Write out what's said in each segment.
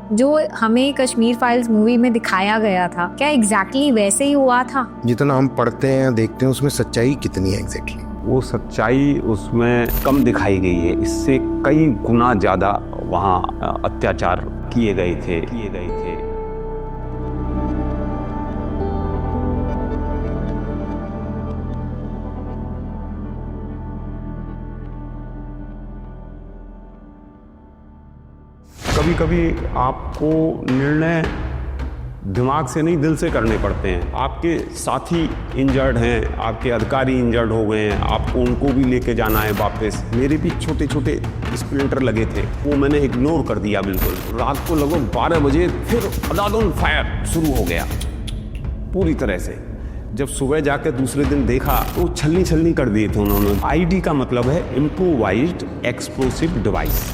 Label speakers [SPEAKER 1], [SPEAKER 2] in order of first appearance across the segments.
[SPEAKER 1] जो हमें Kashmir files movie में दिखाया गया था, क्या एग्जैक्टली वैसे ही हुआ था?
[SPEAKER 2] जितना हम पढ़ते हैं देखते हैं उसमें सच्चाई कितनी है एग्जैक्टली?
[SPEAKER 3] वो सच्चाई उसमें कम दिखाई गई है, इससे कई गुना ज़्यादा वहाँ अत्याचार किए गए थे। कभी कभी आपको निर्णय दिमाग से नहीं दिल से करने पड़ते हैं। आपके साथी इंजर्ड हैं, आपके अधिकारी इंजर्ड हो गए हैं, आपको उनको भी लेके जाना है वापस। मेरे भी छोटे छोटे स्प्लिंटर लगे थे, वो मैंने इग्नोर कर दिया बिल्कुल। रात को लगभग 12 बजे फिर अदालत फायर शुरू हो गया पूरी तरह से। जब सुबह जाकर दूसरे दिन देखा तो छलनी कर दिए थे उन्होंने। आईडी का मतलब है इम्प्रोवाइज्ड एक्सप्लोसिव डिवाइस।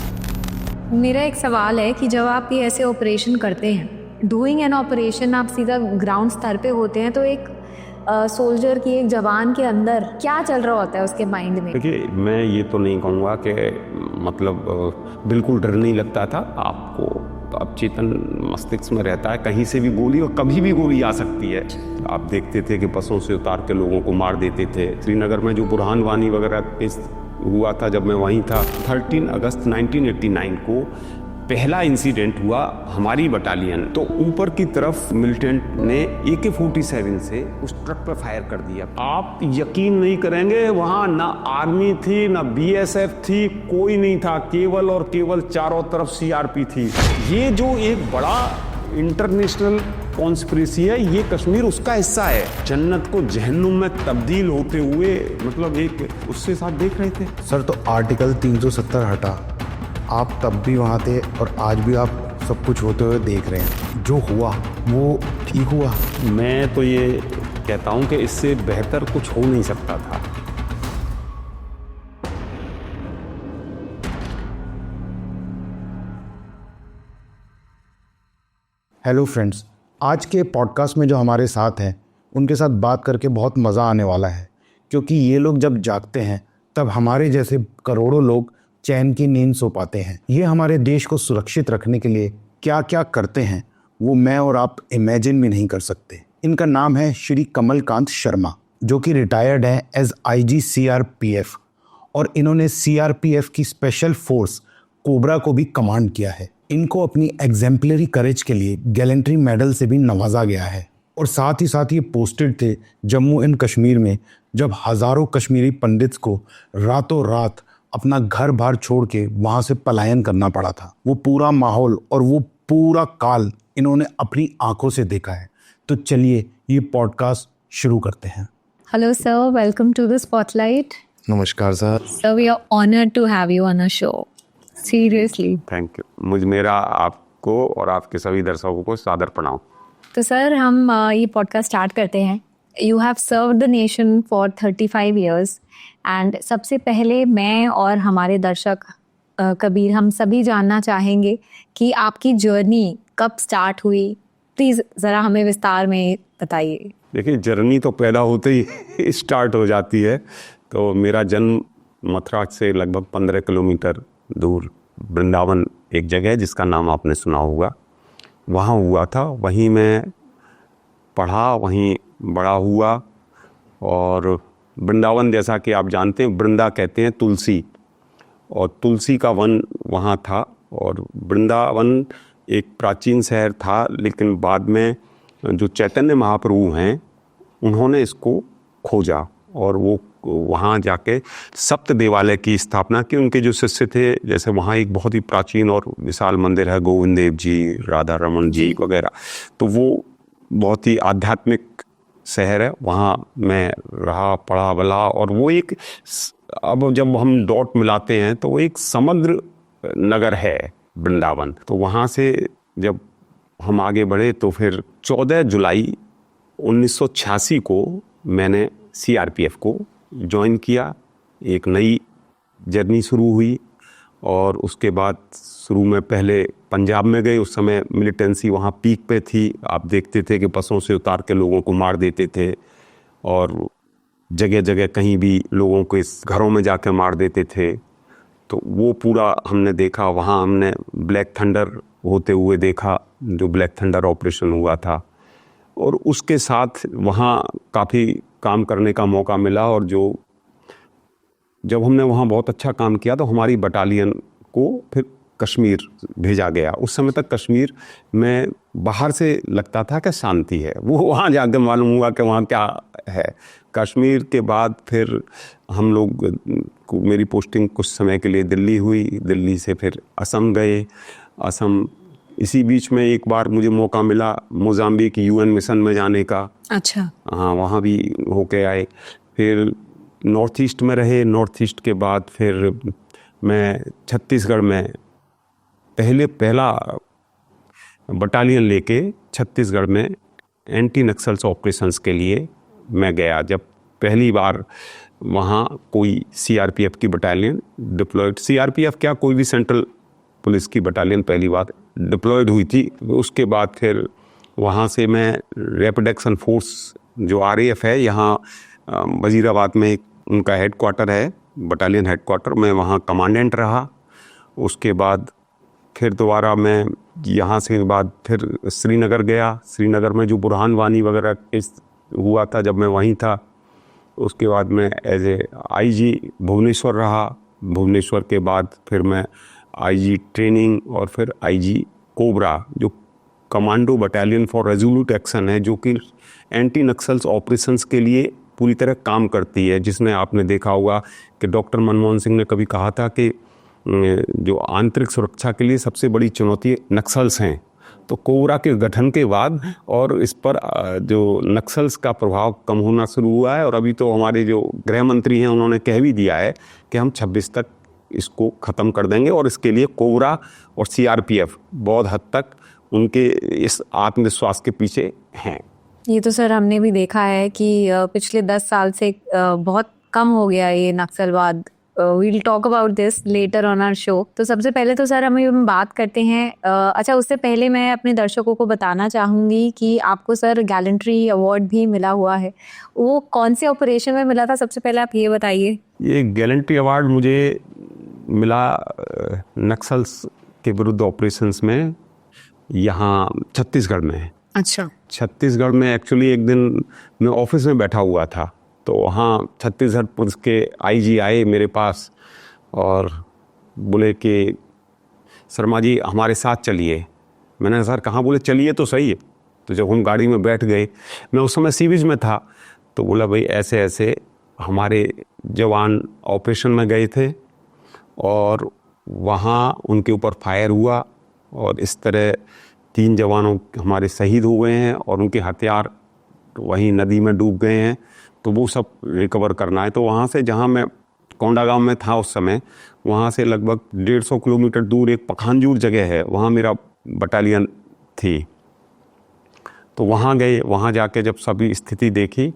[SPEAKER 1] मेरा एक सवाल है कि जब आप ये ऐसे ऑपरेशन करते हैं, डूइंग एन ऑपरेशन, आप सीधा ग्राउंड स्तर पे होते हैं, तो एक सोल्जर की, एक जवान के अंदर क्या चल रहा होता है उसके माइंड में?
[SPEAKER 3] देखिए, मैं ये तो नहीं कहूँगा कि मतलब बिल्कुल डर नहीं लगता था। आपको अब चेतन मस्तिष्क में रहता है, कहीं से भी गोली और कभी भी गोली आ सकती है। आप देखते थे कि बसों से उतार के लोगों को मार देते थे। श्रीनगर में जो बुरहान वानी वगैरह केस हुआ था जब मैं वहीं था, 13 अगस्त 1989 को पहला इंसिडेंट हुआ हमारी बटालियन। तो ऊपर की तरफ मिलिटेंट ने AK-47 से उस ट्रक पर फायर कर दिया। आप यकीन नहीं करेंगे, वहां ना आर्मी थी ना BSF थी, कोई नहीं था, केवल और केवल चारों तरफ CRP थी। ये जो एक बड़ा इंटरनेशनल कॉन्स्पिरेसी है, ये कश्मीर उसका हिस्सा है। जन्नत को जहन्नुम में तब्दील होते हुए मतलब एक उससे साथ देख रहे थे।
[SPEAKER 2] सर, तो आर्टिकल 370 हटा, आप तब भी वहाँ थे और आज भी आप सब कुछ होते हुए देख रहे हैं। जो हुआ वो ठीक हुआ?
[SPEAKER 3] मैं तो ये कहता हूँ कि इससे बेहतर कुछ हो नहीं सकता था।
[SPEAKER 2] हेलो फ्रेंड्स, आज के पॉडकास्ट में जो हमारे साथ हैं उनके साथ बात करके बहुत मज़ा आने वाला है, क्योंकि ये लोग जब जागते हैं तब हमारे जैसे करोड़ों लोग चैन की नींद सो पाते हैं। ये हमारे देश को सुरक्षित रखने के लिए क्या क्या करते हैं वो मैं और आप इमेजिन भी नहीं कर सकते। इनका नाम है श्री कमलकांत शर्मा, जो कि रिटायर्ड है एज IG CRPF, और इन्होंने CRPF की स्पेशल फोर्स कोबरा को भी कमांड किया है। इनको अपनी एग्जेम्पलरी करेज के लिए गैलेंट्री मेडल से भी नवाजा गया है। और साथ ही साथ ये पोस्टेड थे जम्मू एंड कश्मीर में, जब हज़ारों कश्मीरी पंडित्स को रातों रात अपना घर बार छोड़ के वहाँ से पलायन करना पड़ा था। वो पूरा माहौल और वो पूरा काल इन्होंने अपनी आंखों से देखा है। तो चलिए ये पॉडकास्ट शुरू करते हैं।
[SPEAKER 1] Hello sir, welcome to the spotlight.
[SPEAKER 2] नमस्कार sir.
[SPEAKER 1] Sir, we are honoured to have you on a show. Seriously,
[SPEAKER 3] thank you. मेरा आपको और आपके सभी दर्शकों को सादर प्रणाम।
[SPEAKER 1] तो सर, हम ये पॉडकास्ट स्टार्ट करते हैं। You have served the nation for 35 years and सबसे पहले मैं और हमारे दर्शक कबीर, हम सभी जानना चाहेंगे कि आपकी जर्नी कब स्टार्ट हुई। प्लीज़ ज़रा हमें विस्तार में बताइए।
[SPEAKER 3] देखिए, जर्नी तो पैदा होते ही स्टार्ट हो जाती है। तो मेरा जन्म मथुरा से लगभग 15 किलोमीटर दूर वृंदावन एक जगह है जिसका नाम आपने सुना होगा, वहाँ हुआ था। वहीं मैं पढ़ा, वहीं बड़ा हुआ। और वृंदावन, जैसा कि आप जानते हैं, वृंदा कहते हैं तुलसी, और तुलसी का वन वहाँ था। और वृंदावन एक प्राचीन शहर था, लेकिन बाद में जो चैतन्य महाप्रभु हैं उन्होंने इसको खोजा और वो वहाँ जाके सप्त देवालय की स्थापना की। उनके जो शिष्य थे, जैसे वहाँ एक बहुत ही प्राचीन और विशाल मंदिर है, गोविंद देव जी, राधा रमन जी वगैरह, तो वो बहुत ही आध्यात्मिक शहर है। वहाँ मैं रहा, पढ़ा बला। और वो एक, अब जब हम डॉट मिलाते हैं तो वो एक समुद्र नगर है वृंदावन। तो वहाँ से जब हम आगे बढ़े तो फिर 14 जुलाई 1986 को मैंने CRPF को ज्वाइन किया। एक नई जर्नी शुरू हुई। और उसके बाद शुरू में पहले पंजाब में गए। उस समय मिलिटेंसी वहाँ पीक पे थी। आप देखते थे कि बसों से उतार के लोगों को मार देते थे और जगह जगह कहीं भी लोगों को इस घरों में जाकर मार देते थे। तो वो पूरा हमने देखा। वहाँ हमने ब्लैक थंडर होते हुए देखा, जो ब्लैक थंडर ऑपरेशन हुआ था, और उसके साथ वहाँ काफ़ी काम करने का मौका मिला। और जब हमने वहाँ बहुत अच्छा काम किया तो हमारी बटालियन को फिर कश्मीर भेजा गया। उस समय तक कश्मीर में बाहर से लगता था कि शांति है, वो वहाँ जाकर मालूम हुआ कि वहाँ क्या है। कश्मीर के बाद फिर हम लोग को मेरी पोस्टिंग कुछ समय के लिए दिल्ली हुई, दिल्ली से फिर असम गए। असम इसी बीच में एक बार मुझे मौका मिला मोजाम्बिक यूएन मिशन में जाने का।
[SPEAKER 1] अच्छा।
[SPEAKER 3] हाँ, वहाँ भी होके आए। फिर नॉर्थ ईस्ट में रहे। नॉर्थ ईस्ट के बाद फिर मैं छत्तीसगढ़ में पहला बटालियन लेके छत्तीसगढ़ में एंटी नक्सल्स ऑपरेशंस के लिए मैं गया। जब पहली बार वहाँ कोई सीआरपीएफ की बटालियन डिप्लॉयड, सीआरपीएफ क्या, कोई भी सेंट्रल पुलिस की बटालियन पहली बार डिप्लॉयड हुई थी। उसके बाद फिर वहाँ से मैं रैपिड एक्शन फोर्स जो आरएएफ है, यहाँ वजीराबाद में उनका हेडक्वार्टर है, बटालियन हेडक्वार्टर, मैं वहाँ कमांडेंट रहा। उसके बाद फिर दोबारा मैं यहाँ से बाद फिर श्रीनगर गया। श्रीनगर में जो बुरहान वानी वगैरह केस हुआ था, जब मैं वहीं था। उसके बाद मैं एज ए आईजी भुवनेश्वर रहा। भुवनेश्वर के बाद फिर मैं आईजी ट्रेनिंग और फिर आईजी कोबरा, जो commando battalion for resolute action है, जो कि एंटी नक्सल्स ऑपरेशंस के लिए पूरी तरह काम करती है। जिसने आपने देखा होगा कि डॉक्टर मनमोहन सिंह ने कभी कहा था कि जो आंतरिक सुरक्षा के लिए सबसे बड़ी चुनौती नक्सल्स हैं। तो कोबरा के गठन के बाद और इस पर जो नक्सल्स का प्रभाव कम होना शुरू हुआ है। और अभी तो हमारे जो गृह मंत्री हैं उन्होंने कह भी दिया है कि हम 26 तक इसको ख़त्म कर देंगे। और इसके लिए कोबरा और सीआरपीएफ बहुत हद तक उनके इस आत्मविश्वास के पीछे हैं।
[SPEAKER 1] ये तो सर हमने भी देखा है कि पिछले 10 साल से बहुत कम हो गया ये नक्सलवाद। We'll talk about this letter on our show. तो सबसे पहले तो सर हम बात करते हैं, अच्छा उससे पहले मैं अपने दर्शकों को बताना चाहूँगी कि आपको सर गैलेंट्री अवार्ड भी मिला हुआ है। वो कौन से ऑपरेशन में मिला था, सबसे पहले आप ये बताइए।
[SPEAKER 3] ये गैलेंट्री अवार्ड मुझे मिला नक्सल्स के विरुद्ध ऑपरेशंस में, यहाँ छत्तीसगढ़ में।
[SPEAKER 1] अच्छा।
[SPEAKER 3] छत्तीसगढ़ में एक्चुअली एक दिन मैं ऑफिस में बैठा हुआ था, तो वहाँ छत्तीसगढ़ पुलिस के आईजी आए मेरे पास और बोले कि शर्मा जी हमारे साथ चलिए। मैंने सर कहाँ? बोले चलिए तो सही है। तो जब हम गाड़ी में बैठ गए, मैं उस समय सी बीच में था, तो बोला भाई ऐसे ऐसे हमारे जवान ऑपरेशन में गए थे और वहाँ उनके ऊपर फायर हुआ और इस तरह 3 जवानों हमारे शहीद हो गए हैं और उनके हथियार वहीं नदी में डूब गए हैं, तो वो सब रिकवर करना है। तो वहाँ से, जहाँ मैं कोंडागांव में था उस समय, वहाँ से लगभग 150 किलोमीटर दूर एक पखानजूर जगह है, वहाँ मेरा बटालियन थी। तो वहाँ गए, वहाँ जाके जब सभी स्थिति देखी,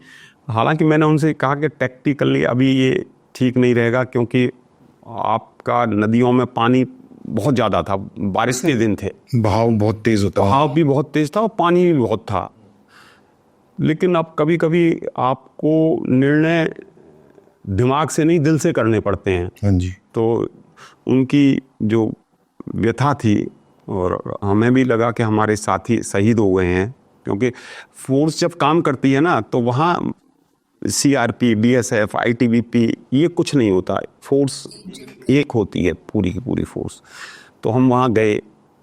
[SPEAKER 3] हालांकि मैंने उनसे कहा कि टेक्टिकली अभी ये ठीक नहीं रहेगा, क्योंकि आपका नदियों में पानी बहुत ज़्यादा था, बारिश के दिन थे,
[SPEAKER 2] बहाव बहुत तेज़ होता है।
[SPEAKER 3] बहाव भी बहुत तेज़ था और पानी भी बहुत था। लेकिन अब कभी कभी आपको निर्णय दिमाग से नहीं, दिल से करने पड़ते हैं।
[SPEAKER 2] हाँ जी।
[SPEAKER 3] तो उनकी जो व्यथा थी, और हमें भी लगा कि हमारे साथी शहीद हो गए हैं, क्योंकि फोर्स जब काम करती है ना, तो वहाँ सीआरपी, बीएसएफ, आईटीबीपी ये कुछ नहीं होता, फोर्स एक होती है, पूरी की पूरी फोर्स। तो हम वहाँ गए,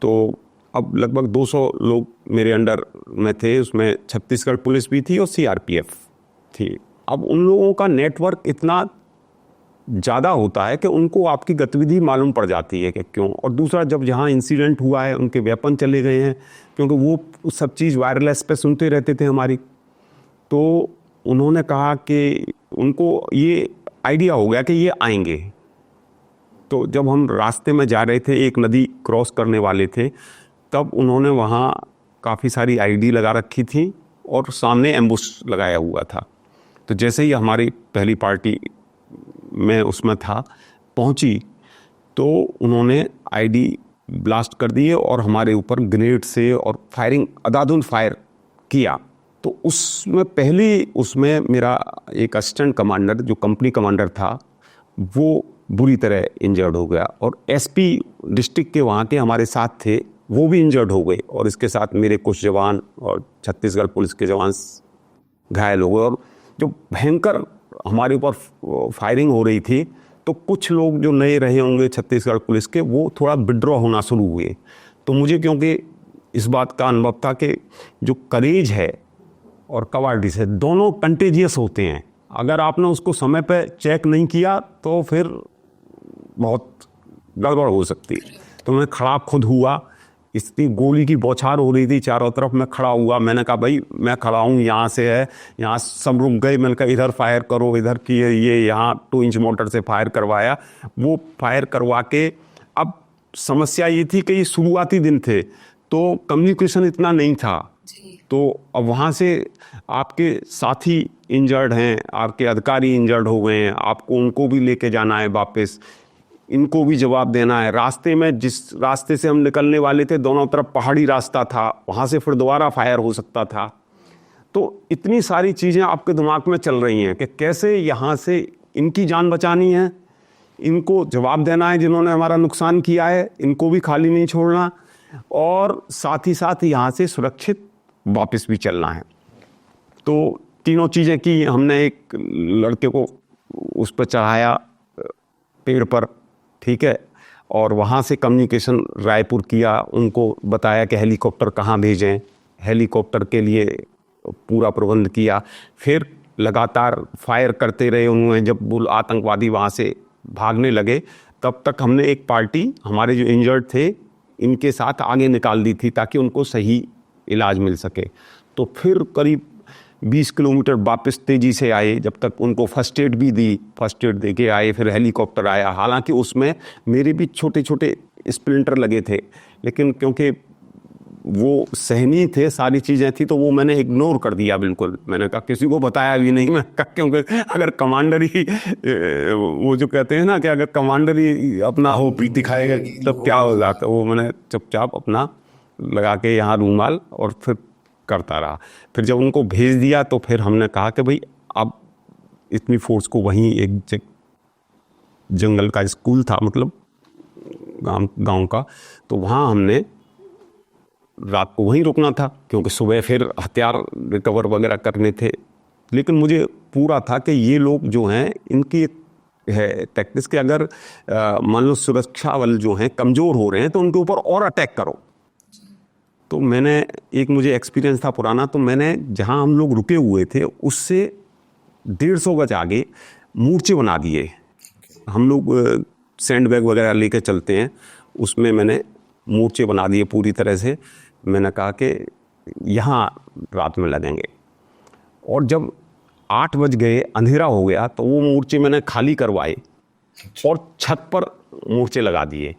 [SPEAKER 3] तो अब लगभग 200 लोग मेरे अंडर में थे, उसमें छत्तीसगढ़ पुलिस भी थी और सीआरपीएफ थी। अब उन लोगों का नेटवर्क इतना ज़्यादा होता है कि उनको आपकी गतिविधि मालूम पड़ जाती है कि क्यों। और दूसरा, जब जहाँ इंसिडेंट हुआ है उनके वेपन चले गए हैं, क्योंकि वो सब चीज़ वायरलेस पे सुनते रहते थे हमारी। तो उन्होंने कहा कि उनको ये आइडिया हो गया कि ये आएंगे। तो जब हम रास्ते में जा रहे थे, एक नदी क्रॉस करने वाले थे, तब उन्होंने वहाँ काफ़ी सारी आईडी लगा रखी थी और सामने एम्बुश लगाया हुआ था। तो जैसे ही हमारी पहली पार्टी में उसमें था पहुँची, तो उन्होंने आईडी ब्लास्ट कर दिए और हमारे ऊपर ग्रेनेड से और फायरिंग, अंधाधुंध फायर किया। तो उसमें मेरा एक असिस्टेंट कमांडर, जो कंपनी कमांडर था, वो बुरी तरह इंजर्ड हो गया। और एसपी डिस्ट्रिक्ट के वहाँ के हमारे साथ थे, वो भी इंजर्ड हो गए और इसके साथ मेरे कुछ जवान और छत्तीसगढ़ पुलिस के जवान घायल हो गए। और जो भयंकर हमारे ऊपर फायरिंग हो रही थी, तो कुछ लोग जो नए रहे होंगे छत्तीसगढ़ पुलिस के, वो थोड़ा विड्रॉ होना शुरू हुए। तो मुझे क्योंकि इस बात का अनुभव था कि जो करेज है और कवार्डिस है, दोनों कंटेजियस होते हैं। अगर आपने उसको समय पे चेक नहीं किया तो फिर बहुत गड़बड़ हो सकती है। तो मैं खड़ा खुद हुआ, इतनी गोली की बौछार हो रही थी चारों तरफ। मैं खड़ा हुआ, मैंने कहा भाई मैं खड़ा हूँ, यहाँ से है, यहाँ सब रुक गए। मैंने कहा इधर फायर करो, इधर की ये यहाँ 2 इंच मोटर से फायर करवाया। वो फायर करवा के, अब समस्या ये थी कि ये शुरुआती दिन थे तो कम्युनिकेशन इतना नहीं था। तो अब वहाँ से आपके साथी इंजर्ड हैं, आपके अधिकारी इंजर्ड हो गए हैं, आपको उनको भी लेके जाना है वापस, इनको भी जवाब देना है। रास्ते में जिस रास्ते से हम निकलने वाले थे, दोनों तरफ पहाड़ी रास्ता था, वहाँ से फिर दोबारा फायर हो सकता था। तो इतनी सारी चीज़ें आपके दिमाग में चल रही हैं कि कैसे यहाँ से इनकी जान बचानी है, इनको जवाब देना है जिन्होंने हमारा नुकसान किया है, इनको भी खाली नहीं छोड़ना, और साथ ही साथ यहाँ से सुरक्षित वापस भी चलना है। तो तीनों चीज़ें की हमने। एक लड़के को उस पर चढ़ाया पेड़ पर, ठीक है, और वहाँ से कम्युनिकेशन रायपुर किया, उनको बताया कि हेलीकॉप्टर कहाँ भेजें, हेलीकॉप्टर के लिए पूरा प्रबंध किया। फिर लगातार फायर करते रहे उन्होंने। जब वो आतंकवादी वहाँ से भागने लगे, तब तक हमने एक पार्टी, हमारे जो इंजर्ड थे, इनके साथ आगे निकाल दी थी ताकि उनको सही इलाज मिल सके। तो फिर करीब 20 किलोमीटर वापस तेज़ी से आए, जब तक उनको फर्स्ट एड भी दी, फर्स्ट एड दे के आए। फिर हेलीकॉप्टर आया, हालांकि उसमें मेरे भी छोटे छोटे स्प्लिंटर लगे थे, लेकिन क्योंकि वो सहनीय थे, सारी चीज़ें थी, तो वो मैंने इग्नोर कर दिया बिल्कुल। मैंने कहा किसी को बताया भी नहीं मैं, क्योंकि अगर कमांडर ही वो जो कहते हैं ना कि अगर कमांडर ही अपना हो पीठ दिखाएगा तब क्या हो जाता, वो मैंने चुपचाप अपना लगा के यहाँ रूमाल और फिर करता रहा। फिर जब उनको भेज दिया तो फिर हमने कहा कि भाई अब इतनी फोर्स को वहीं एक जंगल का स्कूल था, मतलब गांव का, तो वहाँ हमने रात को वहीं रुकना था, क्योंकि सुबह फिर हथियार रिकवर वगैरह करने थे। लेकिन मुझे पूरा था कि ये लोग जो हैं, इनकी है टैक्टिस कि अगर मान लो सुरक्षा बल जो हैं कमज़ोर हो रहे हैं तो उनके ऊपर और अटैक करो। तो मुझे एक्सपीरियंस था पुराना, तो मैंने जहाँ हम लोग रुके हुए थे उससे 150 गज आगे मूर्चे बना दिए। हम लोग सैंड बैग वगैरह लेके चलते हैं, उसमें मैंने मूर्चे बना दिए पूरी तरह से। मैंने कहा कि यहाँ रात में लगेंगे। और जब 8 बज गए, अंधेरा हो गया, तो वो मूर्चे मैंने खाली करवाए और छत पर मूर्चे लगा दिए।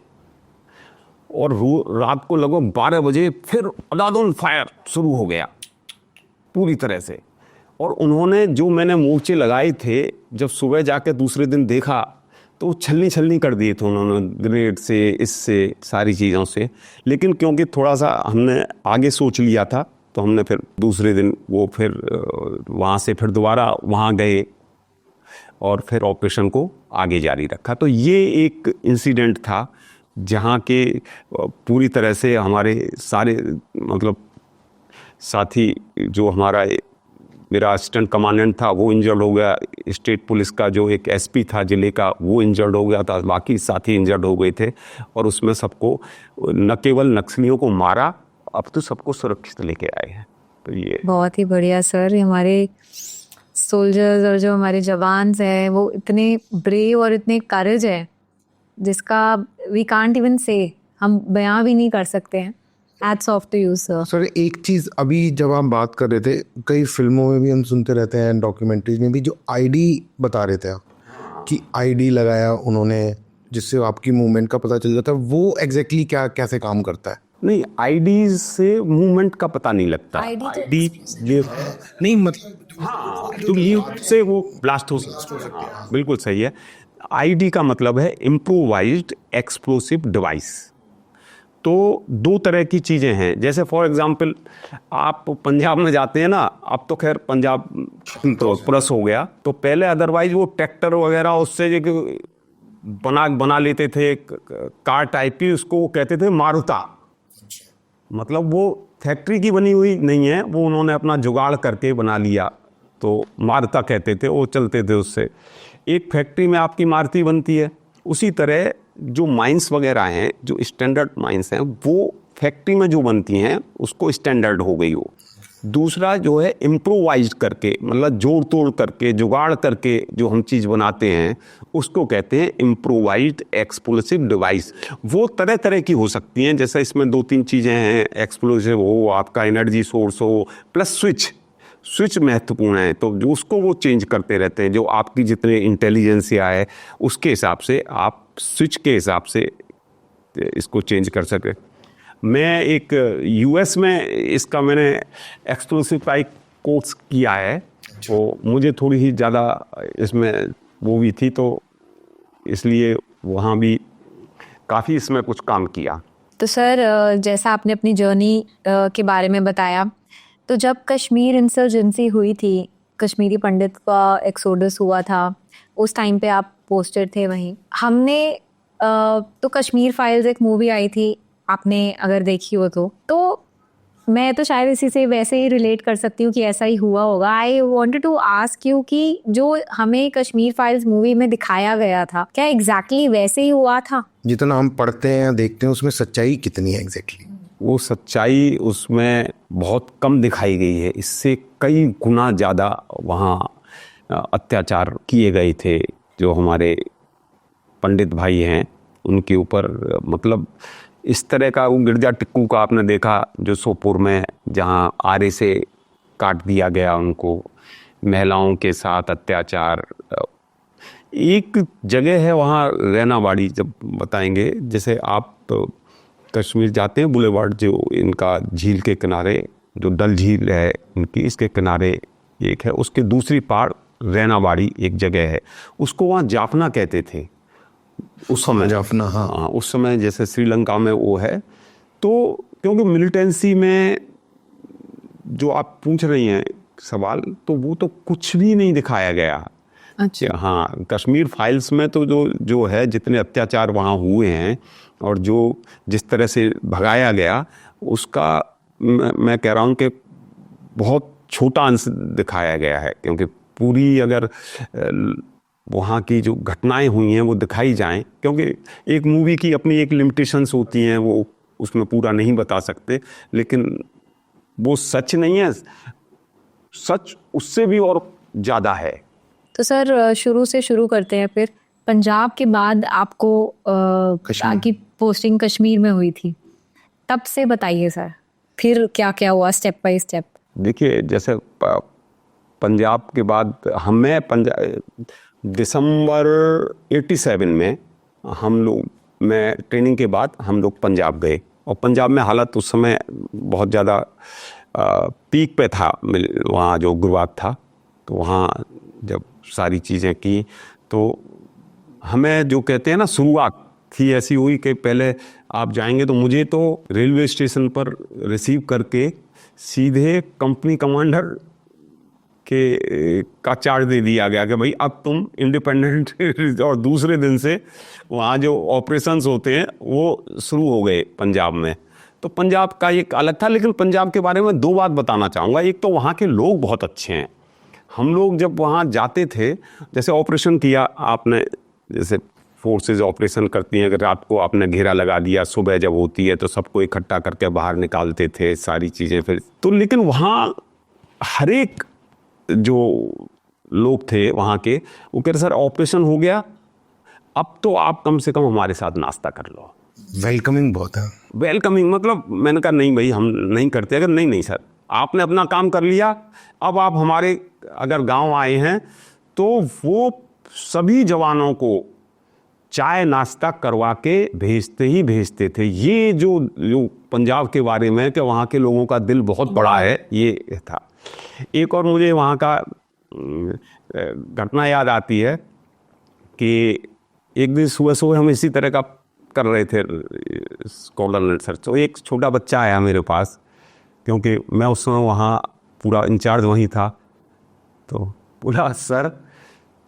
[SPEAKER 3] और रात को लगभग 12 बजे फिर अंधाधुंध फायर शुरू हो गया पूरी तरह से। और उन्होंने जो मैंने मूर्चे लगाए थे, जब सुबह जाके दूसरे दिन देखा तो छलनी छलनी कर दिए थे उन्होंने, ग्रेड से, इससे, सारी चीज़ों से। लेकिन क्योंकि थोड़ा सा हमने आगे सोच लिया था, तो हमने फिर दूसरे दिन वो फिर वहाँ से फिर दोबारा वहाँ गए और फिर ऑपरेशन को आगे जारी रखा। तो ये एक इंसिडेंट था जहाँ के पूरी तरह से हमारे सारे मतलब साथी, जो मेरा असिस्टेंट कमांडेंट था वो इंजर्ड हो गया, स्टेट पुलिस का जो एक एसपी था जिले का वो इंजर्ड हो गया था, बाकी साथी इंजर्ड हो गए थे। और उसमें सबको न केवल नक्सलियों को मारा, अब तो सबको सुरक्षित लेके आए हैं। तो ये
[SPEAKER 1] बहुत ही बढ़िया सर। हमारे सोल्जर्स और जो हमारे जवान्स हैं वो इतने ब्रेव और इतने करेज है जिसका वी कांट इवन से, हम बयां भी नहीं कर सकते हैं। Hats off to you sir.
[SPEAKER 2] Sir एक चीज़ अभी जब हम बात कर रहे थे, कई फिल्मों में भी हम सुनते रहते हैं, डॉक्यूमेंट्रीज में भी, जो आईडी बता रहे थे आप कि आईडी लगाया उन्होंने जिससे आपकी मूवमेंट का पता चल जाता है, वो एग्जैक्टली क्या कैसे काम करता है?
[SPEAKER 3] नहीं, आईडी से मूवमेंट का पता नहीं लगता। आईडी ये
[SPEAKER 2] नहीं मतलब
[SPEAKER 3] हाँ, तो ये से वो ब्लास्ट हो सकता है। हाँ, बिल्कुल सही है। आईडी का मतलब है इम्प्रोवाइज्ड एक्सप्लोसिव डिवाइस। तो 2 तरह की चीज़ें हैं। जैसे फॉर एग्जांपल आप पंजाब में जाते हैं ना, अब तो खैर पंजाब तो प्लस हो गया, तो पहले अदरवाइज वो ट्रैक्टर वगैरह उससे जो बना लेते थे कार टाइप की, उसको कहते थे मारुता। मतलब वो फैक्ट्री की बनी हुई नहीं है, वो उन्होंने अपना जुगाड़ करके बना लिया। तो मारुति कहते थे, वो चलते थे उससे। एक फैक्ट्री में आपकी मारुति बनती है, उसी तरह जो माइंस वगैरह हैं, जो स्टैंडर्ड माइंस हैं, वो फैक्ट्री में जो बनती हैं उसको स्टैंडर्ड हो गई हो। दूसरा जो है इम्प्रोवाइज करके, मतलब जोड़ तोड़ करके, जुगाड़ करके जो हम चीज़ बनाते हैं उसको कहते हैं इम्प्रोवाइज्ड एक्सप्लोसिव डिवाइस। वो तरह तरह की हो सकती हैं, जैसे इसमें 2-3 चीज़ें हैं, एक्सप्लोसिव हो, आपका एनर्जी सोर्स हो, प्लस स्विच महत्वपूर्ण है। तो जो उसको वो चेंज करते रहते हैं, जो आपकी जितने इंटेलिजेंसिया है उसके हिसाब से आप स्विच के हिसाब से इसको चेंज कर सके। मैं एक यूएस में इसका मैंने एक्सक्लूसिव टाइप कोर्स किया है, तो मुझे थोड़ी ही ज़्यादा इसमें वो भी थी, तो इसलिए वहाँ भी काफ़ी इसमें कुछ काम किया।
[SPEAKER 1] तो सर जैसा आपने अपनी जर्नी के बारे में बताया, तो जब कश्मीर इंसर्जेंसी हुई थी, कश्मीरी पंडित का एक्सोडस हुआ था, उस टाइम पे आप पोस्टेड थे वहीं। हमने तो कश्मीर फाइल्स एक मूवी आई थी, आपने अगर देखी हो तो मैं तो शायद इसी से वैसे ही रिलेट कर सकती हूँ कि ऐसा ही हुआ होगा। I wanted to ask you कि जो हमें कश्मीर फाइल्स मूवी में दिखाया गया था, क्या एग्जैक्टली वैसे ही हुआ था?
[SPEAKER 2] जितना हम पढ़ते हैं देखते हैं उसमें सच्चाई कितनी है एग्जैक्टली?
[SPEAKER 3] वो सच्चाई उसमें बहुत कम दिखाई गई है, इससे कई गुना ज़्यादा वहाँ अत्याचार किए गए थे। जो हमारे पंडित भाई हैं उनके ऊपर, मतलब इस तरह का, वो गिरजा टिक्कू का आपने देखा जो सोपोर में, जहाँ आरे से काट दिया गया उनको, महिलाओं के साथ अत्याचार। एक जगह है वहाँ रैनाबाड़ी, जब बताएंगे, जैसे आप तो कश्मीर जाते हैं, बुलेवार्ड जो इनका झील के किनारे, जो डल झील है इनकी, इसके किनारे एक है, उसके दूसरी पार रैनाबाड़ी एक जगह है, उसको वहाँ जाफना कहते थे उस समय।
[SPEAKER 2] जाफना, हाँ।
[SPEAKER 3] उस समय जैसे श्रीलंका में वो है। तो क्योंकि मिलिटेंसी में जो आप पूछ रही हैं सवाल, तो वो तो कुछ भी नहीं दिखाया गया।
[SPEAKER 1] अच्छा।
[SPEAKER 3] हाँ, कश्मीर फाइल्स में तो जो है, जितने अत्याचार वहाँ हुए हैं और जो जिस तरह से भगाया गया, उसका मैं कह रहा हूँ कि बहुत छोटा अंश दिखाया गया है। क्योंकि पूरी अगर वहाँ की जो घटनाएं हुई हैं वो दिखाई जाएं, क्योंकि एक मूवी की अपनी एक लिमिटेशंस होती हैं, वो उसमें पूरा नहीं बता सकते, लेकिन वो सच नहीं है, सच उससे भी और ज़्यादा है।
[SPEAKER 1] तो सर शुरू से शुरू करते हैं फिर। पंजाब के बाद आपको आपकी पोस्टिंग कश्मीर में हुई थी, तब से बताइए सर, फिर क्या क्या हुआ स्टेप बाय स्टेप?
[SPEAKER 3] देखिए, जैसे पंजाब के बाद दिसंबर 87 में हम लोग, मैं ट्रेनिंग के बाद हम लोग पंजाब गए, और पंजाब में हालत उस समय बहुत ज़्यादा पीक पे था, वहाँ जो गुरुवात था। तो वहाँ जब सारी चीज़ें की, तो हमें जो कहते हैं ना, शुरुआत थी ऐसी हुई कि पहले आप जाएंगे, तो मुझे तो रेलवे स्टेशन पर रिसीव करके सीधे कंपनी कमांडर का चार्ज दे दिया गया कि भाई अब तुम इंडिपेंडेंट। और दूसरे दिन से वहाँ जो ऑपरेशंस होते हैं वो शुरू हो गए पंजाब में। तो पंजाब का एक अलग था, लेकिन पंजाब के बारे में 2 बात बताना चाहूँगा। एक तो वहाँ के लोग बहुत अच्छे हैं। हम लोग जब वहाँ जाते थे, जैसे ऑपरेशन किया आपने, जैसे फोर्सेज ऑपरेशन करती हैं, अगर रात को आपने घेरा लगा दिया, सुबह जब होती है तो सबको इकट्ठा करके बाहर निकालते थे, सारी चीज़ें फिर तो। लेकिन वहाँ हर एक जो लोग थे वहाँ के, वो कह रहे सर ऑपरेशन हो गया, अब तो आप कम से कम हमारे साथ नाश्ता कर लो।
[SPEAKER 2] वेलकमिंग बहुत है।
[SPEAKER 3] वेलकमिंग, मतलब मैंने कहा नहीं भाई, हम नहीं करते। अगर नहीं सर, आपने अपना काम कर लिया, अब आप हमारे अगर गांव आए हैं, तो वो सभी जवानों को चाय नाश्ता करवा के भेजते थे। ये जो पंजाब के बारे में, कि वहाँ के लोगों का दिल बहुत बड़ा है, ये था। एक और मुझे वहाँ का घटना याद आती है कि एक दिन सुबह हम इसी तरह का कर रहे थे स्कॉलर रिसर्च, तो एक छोटा बच्चा आया मेरे पास, क्योंकि मैं उस समय वहाँ पूरा इंचार्ज वहीं था। तो बोला सर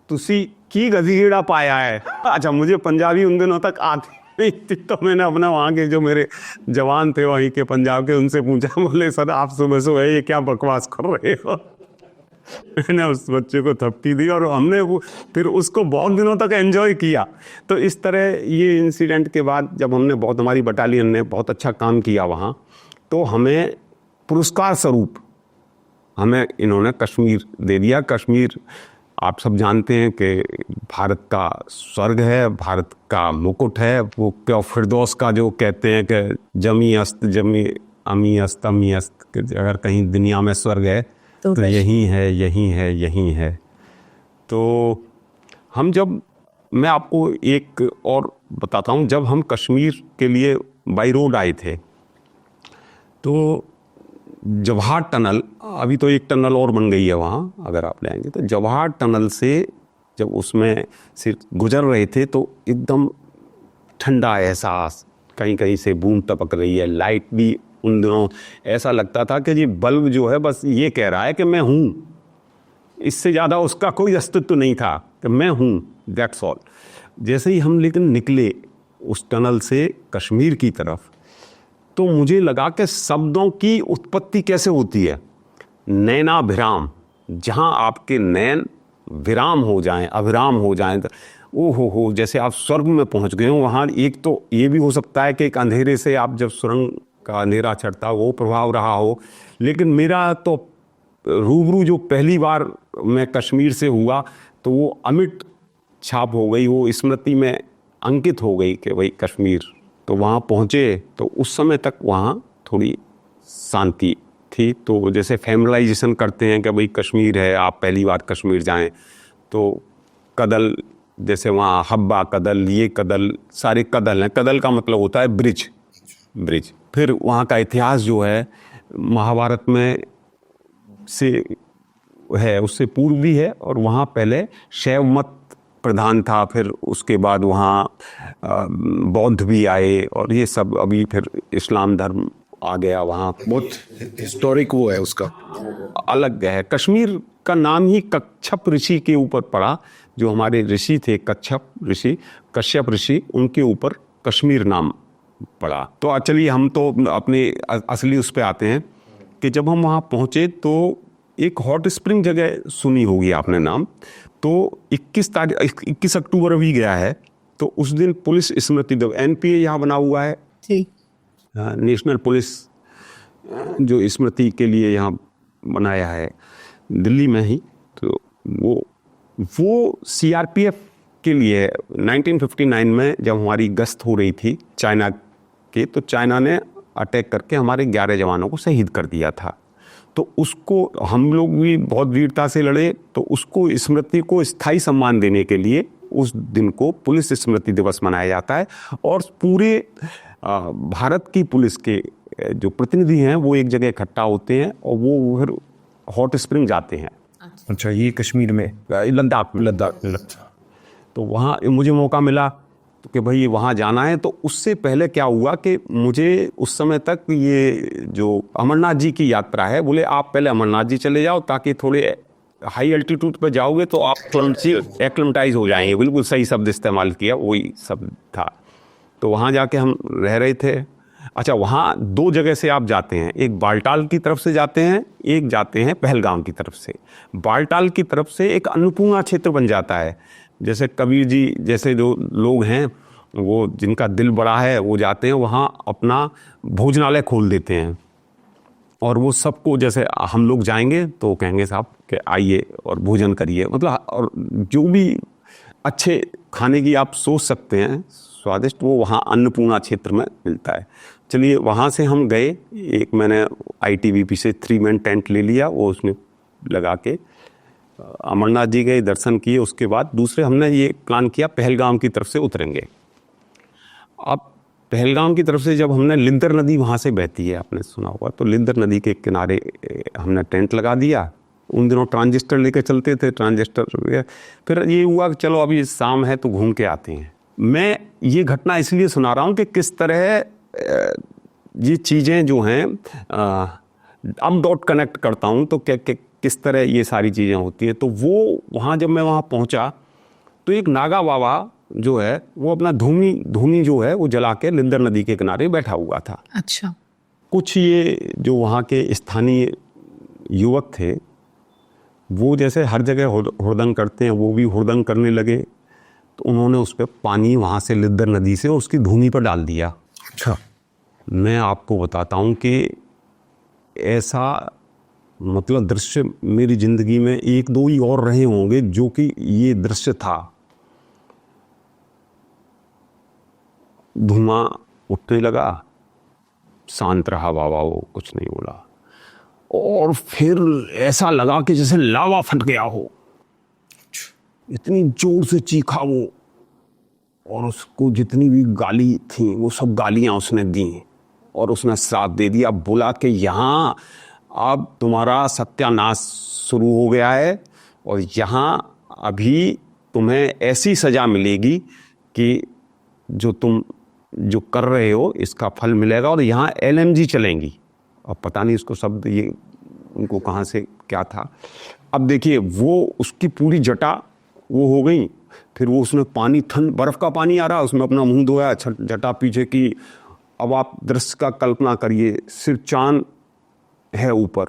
[SPEAKER 3] तुसी की गधीड़ा पाया है। अच्छा, मुझे पंजाबी उन दिनों तक नहीं थी, तो मैंने अपना वहाँ के जो मेरे जवान थे वहीं के पंजाब के, उनसे पूछा, बोले सर आप सुबह सुबह ये क्या बकवास कर रहे हो। मैंने उस बच्चे को थपकी दी और हमने वो फिर उसको बहुत दिनों तक एंजॉय किया। तो इस तरह ये इंसिडेंट के बाद जब हमने बहुत, हमारी बटालियन ने बहुत अच्छा काम किया वहाँ, तो हमें पुरस्कार स्वरूप हमें इन्होंने कश्मीर दे दिया। कश्मीर आप सब जानते हैं कि भारत का स्वर्ग है, भारत का मुकुट है। वो क्या फिरदौस का जो कहते हैं कि जमी अस्त जमी अमी अस्त अमी अस्त, कि अगर कहीं दुनिया में स्वर्ग है तो यही है, यही है, यही है। तो हम जब, मैं आपको एक और बताता हूँ, जब हम कश्मीर के लिए बाई रोड आए थे तो जवाहर टनल, अभी तो एक टनल और बन गई है वहाँ, अगर आप जाएंगे तो जवाहर टनल से जब उसमें से गुजर रहे थे तो एकदम ठंडा एहसास, कहीं कहीं से बूंद टपक रही है, लाइट भी उन दिनों ऐसा लगता था कि ये बल्ब जो है बस ये कह रहा है कि मैं हूँ, इससे ज़्यादा उसका कोई अस्तित्व नहीं था कि मैं हूँ, दैट्स ऑल। जैसे ही हम लेकिन निकले उस टनल से कश्मीर की तरफ, तो मुझे लगा कि शब्दों की उत्पत्ति कैसे होती है। नैनाभिराम, जहाँ आपके नैन विराम हो जाएं, अविराम हो जाएं, ओ हो, जैसे आप स्वर्ग में पहुँच गए हो। वहाँ एक तो ये भी हो सकता है कि एक अंधेरे से आप जब सुरंग का अंधेरा चढ़ता वो प्रभाव रहा हो, लेकिन मेरा तो रूबरू जो पहली बार मैं कश्मीर से हुआ तो वो अमिट छाप हो गई, वो स्मृति में अंकित हो गई कि भाई कश्मीर। तो वहाँ पहुँचे तो उस समय तक वहाँ थोड़ी शांति थी। तो जैसे फैमिलाइजेशन करते हैं कि भाई कश्मीर है, आप पहली बार कश्मीर जाएं तो कदल, जैसे वहाँ हब्बा कदल, ये कदल, सारे कदल हैं। कदल का मतलब होता है ब्रिज, ब्रिज। फिर वहाँ का इतिहास जो है महाभारत में से है, उससे पूर्व भी है, और वहाँ पहले शैव मत प्रधान था, फिर उसके बाद वहाँ बौद्ध भी आए, और ये सब अभी फिर इस्लाम धर्म आ गया वहाँ।
[SPEAKER 2] बहुत हिस्टोरिक वो है, उसका
[SPEAKER 3] अलग है। कश्मीर का नाम ही कच्छप ऋषि के ऊपर पड़ा, जो हमारे ऋषि थे कच्छप ऋषि, कश्यप ऋषि, उनके ऊपर कश्मीर नाम पड़ा। तो चलिए हम तो अपने असली उस पे आते हैं कि जब हम वहाँ पहुँचे तो एक हॉट स्प्रिंग जगह सुनी होगी आपने नाम। तो 21 अक्टूबर अभी गया है, तो उस दिन पुलिस स्मृति दिवस, NPA यहाँ बना हुआ है, नेशनल पुलिस जो स्मृति के लिए यहाँ बनाया है दिल्ली में ही। तो वो CRPF के लिए 1959 में जब हमारी गश्त हो रही थी चाइना के, तो चाइना ने अटैक करके हमारे 11 जवानों को शहीद कर दिया था। तो उसको हम लोग भी बहुत वीरता से लड़े, तो उसको स्मृति को स्थायी सम्मान देने के लिए उस दिन को पुलिस स्मृति दिवस मनाया जाता है। और पूरे भारत की पुलिस के जो प्रतिनिधि हैं वो एक जगह इकट्ठा होते हैं और वो फिर हॉट स्प्रिंग जाते हैं।
[SPEAKER 2] अच्छा, ये कश्मीर में,
[SPEAKER 3] लद्दाख। तो वहाँ मुझे मौका मिला कि भाई वहाँ जाना है। तो उससे पहले क्या हुआ कि मुझे उस समय तक ये जो अमरनाथ जी की यात्रा है, बोले आप पहले अमरनाथ जी चले जाओ, ताकि थोड़े हाई एल्टीट्यूड पर जाओगे तो आप एक्लेमेटाइज हो जाएंगे। बिल्कुल सही शब्द इस्तेमाल किया, वही शब्द था। तो वहाँ जाके हम रह रहे थे। अच्छा, वहाँ 2 जगह से आप जाते हैं, एक बालटाल की तरफ से जाते हैं, एक जाते हैं पहलगाम की तरफ से। बालटाल की तरफ से एक अन्नपूर्णा क्षेत्र बन जाता है। जैसे कबीर जी जैसे जो लोग हैं, वो जिनका दिल बड़ा है, वो जाते हैं वहाँ अपना भोजनालय खोल देते हैं, और वो सबको, जैसे हम लोग जाएंगे तो कहेंगे साहब कि आइए और भोजन करिए, मतलब और जो भी अच्छे खाने की आप सोच सकते हैं स्वादिष्ट, वो वहाँ अन्नपूर्णा क्षेत्र में मिलता है। चलिए वहाँ से हम गए, एक मैंने ITBP से 3 मैन टेंट ले लिया, वो उसमें लगा के अमरनाथ जी गए, दर्शन किए। उसके बाद दूसरे हमने ये प्लान किया पहलगाम की तरफ से उतरेंगे। अब पहलगाम की तरफ से जब हमने, लिंदर नदी वहाँ से बहती है, आपने सुना होगा, तो लिंदर नदी के किनारे हमने टेंट लगा दिया। उन दिनों ट्रांजिस्टर लेकर चलते थे, ट्रांजिस्टर। फिर ये हुआ कि चलो अभी शाम है तो घूम के आते हैं। मैं ये घटना इसलिए सुना रहा हूँ कि किस तरह ये चीज़ें जो हैं अब डॉट कनेक्ट करता हूँ तो किस तरह ये सारी चीज़ें होती हैं। तो वो वहाँ जब मैं वहाँ पहुँचा तो एक नागा बाबा जो है वो अपना धूनी जो है वो जला के लिंदर नदी के किनारे बैठा हुआ था।
[SPEAKER 1] अच्छा।
[SPEAKER 3] कुछ ये जो वहाँ के स्थानीय युवक थे वो जैसे हर जगह हुड़दंग करते हैं, वो भी हुड़दंग करने लगे, तो उन्होंने उस पर पानी वहाँ से लिद्दर नदी से उसकी धूनी पर डाल दिया।
[SPEAKER 2] अच्छा।
[SPEAKER 3] मैं आपको बताता हूँ कि ऐसा मतलब दृश्य मेरी ज़िंदगी में एक दो ही और रहे होंगे जो कि ये दृश्य था। धुआं उठने लगा, शांत रहा बाबा, वो कुछ नहीं बोला, और फिर ऐसा लगा कि जैसे लावा फट गया हो। इतनी जोर से चीखा वो, और उसको जितनी भी गाली थी वो सब गालियां उसने दी, और उसने श्राप दे दिया, बोला कि यहाँ अब तुम्हारा सत्यानाश शुरू हो गया है, और यहाँ अभी तुम्हें ऐसी सज़ा मिलेगी कि जो तुम जो कर रहे हो इसका फल मिलेगा, और यहाँ LMG चलेंगी। अब पता नहीं इसको शब्द ये उनको कहाँ से क्या था। अब देखिए वो उसकी पूरी जटा वो हो गई, फिर वो उसमें पानी, ठंड बर्फ़ का पानी आ रहा, उसमें अपना मुंह धोया, जटा पीछे की। अब आप दृश्य का कल्पना करिए, सिर्फ चांद है ऊपर,